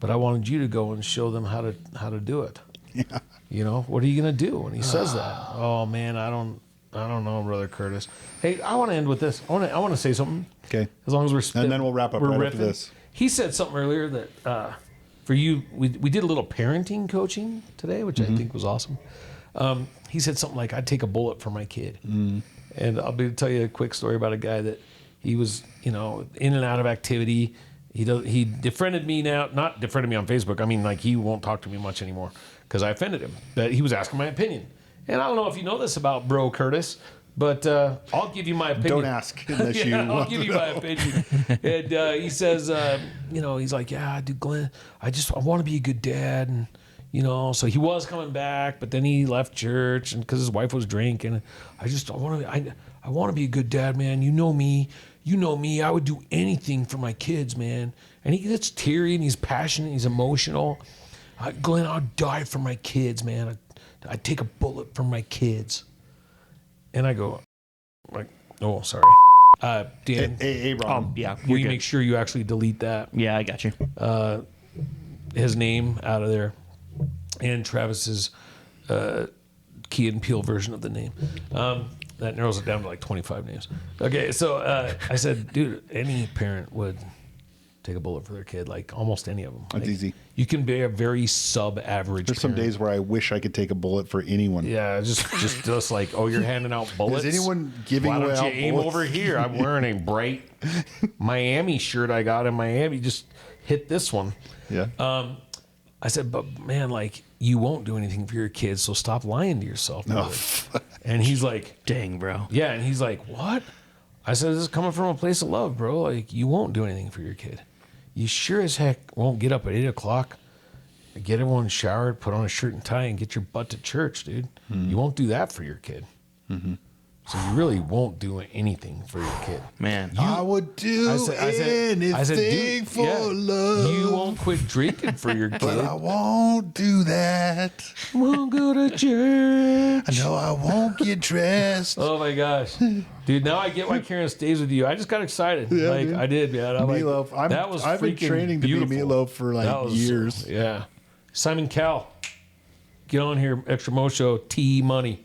but I wanted you to go and show them how to do it. Yeah. You know, what are you gonna do? And he says that. Oh man, I don't know, Brother Curtis. Hey, I want to end with this. I want to say something. Okay. As long as we're And then we'll wrap up we're right after riffing. this. He said something earlier that for you, we did a little parenting coaching today, which I think was awesome. He said something like, "I'd take a bullet for my kid." And I'll tell you a quick story about a guy that he was, in and out of activity. He defriended me now, not defriended me on Facebook. I mean, like he won't talk to me much anymore because I offended him. But he was asking my opinion, and I don't know if you know this about Bro Curtis, but I'll give you my opinion. Don't ask unless you I'll want give to you my opinion. And he says, he's like, yeah, dude, Glenn, I want to be a good dad, and so he was coming back, but then he left church, and because his wife was drinking. I want to be a good dad, man. You know me. I would do anything for my kids, man. And he gets teary, and he's passionate, he's emotional. Glenn, I'd die for my kids, man. I'd take a bullet for my kids. And I go, like, oh, sorry. Dan, Hey, Ron. Yeah. will you make sure you actually delete that? Yeah, I got you. His name out of there, and Travis's Key and Peele version of the name. That narrows it down to like 25 names. Okay, so I said, dude, any parent would take a bullet for their kid, like almost any of them. That's easy. You can be a very sub-average. There's some parent. days where I wish I could take a bullet for anyone. Yeah, just like, oh, you're handing out bullets. Is anyone giving Why away don't you out aim bullets? over here? I'm wearing a bright Miami shirt I got in Miami. Just hit this one. Yeah. I said, but man, like you won't do anything for your kids, so stop lying to yourself. No. And he's like, Dang, bro. yeah, and he's like, what? I said, this is coming from a place of love, bro. Like you won't do anything for your kid. You sure as heck won't get up at 8 o'clock, get everyone showered, put on a shirt and tie, and get your butt to church, dude. You won't do that for your kid. So you really won't do anything for your kid. Man. I would do anything dude, for love. You won't quit drinking for your kid. But I won't do that. Won't go to church. I know I won't get dressed. Oh my gosh, dude! Now I get why Karen stays with you. I just got excited. Yeah, like dude. I did, man. I'm Meatloaf. Like, that was I've been freaking training to beautiful. be Meatloaf for like That was- years. Yeah, Simon Cowell, get on here, Extra Mo Show, T Money.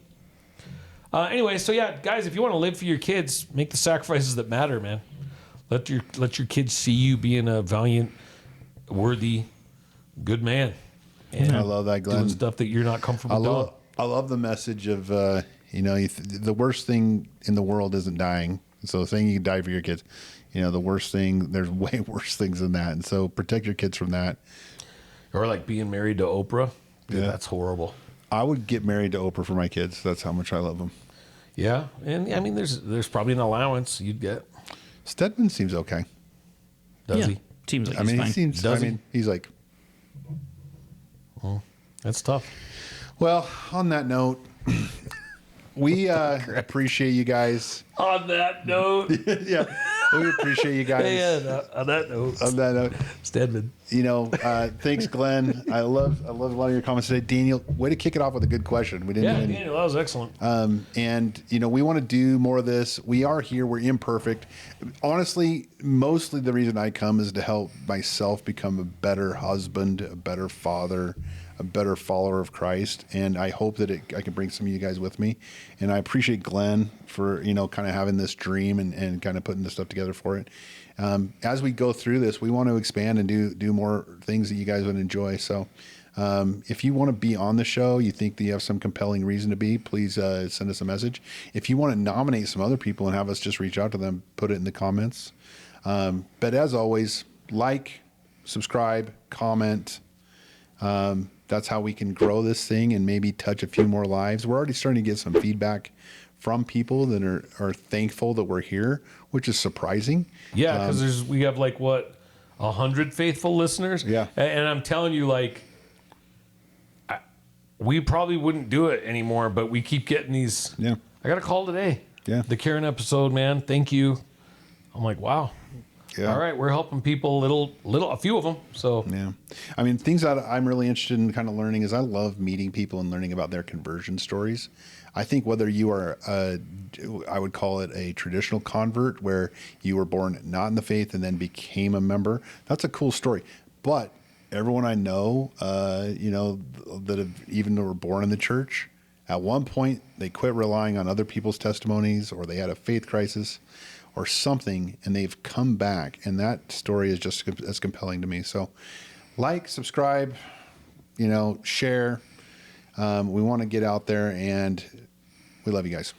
Anyway, so yeah, guys, if you want to live for your kids, make the sacrifices that matter, man. Let your kids see you being a valiant, worthy, good man. And I love that, Glenn. doing stuff that you're not comfortable doing. I love the message of the worst thing in the world isn't dying. So saying you can die for your kids, the worst thing, there's way worse things than that. And so protect your kids from that. Or like being married to Oprah. Dude, Yeah. that's horrible. I would get married to Oprah for my kids. That's how much I love them. Yeah, and I mean, there's probably an allowance you'd get. Stedman seems okay. Does Yeah. he? Seems like I mean, he's he fine. seems. Does he? He's like. That's tough. Well, on that note, we appreciate you guys. On that note, Yeah, we appreciate you guys. on that note, On that note, Stedman. thanks, Glenn. I love a lot of your comments today. Daniel, way to kick it off with a good question. We didn't Yeah, even. Daniel, that was excellent. And we want to do more of this. We are here. We're imperfect. Honestly, mostly the reason I come is to help myself become a better husband, a better father, a better follower of Christ. And I hope that I can bring some of you guys with me. And I appreciate Glenn for, kind of having this dream and kind of putting this stuff together for it. As we go through this, we want to expand and do more things that you guys would enjoy. So if you want to be on the show, you think that you have some compelling reason to be, please send us a message. If you want to nominate some other people and have us just reach out to them, put it in the comments. But as always, like, subscribe, comment. That's how we can grow this thing and maybe touch a few more lives. We're already starting to get some feedback from people that are thankful that we're here, which is surprising. Yeah, because we have 100 faithful listeners. Yeah. And I'm telling you, we probably wouldn't do it anymore, but we keep getting these. Yeah. I got a call today. Yeah. The Karen episode, man. Thank you. I'm like, wow. Yeah. all right, we're helping people a few of them. So Yeah. I mean, things that I'm really interested in kind of learning is I love meeting people and learning about their conversion stories. I think whether you are, I would call it a traditional convert where you were born not in the faith and then became a member, that's a cool story. But everyone I know, that have even were born in the church, at one point they quit relying on other people's testimonies, or they had a faith crisis or something, and they've come back. And that story is just as compelling to me. So like, subscribe, share. We want to get out there, and we love you guys.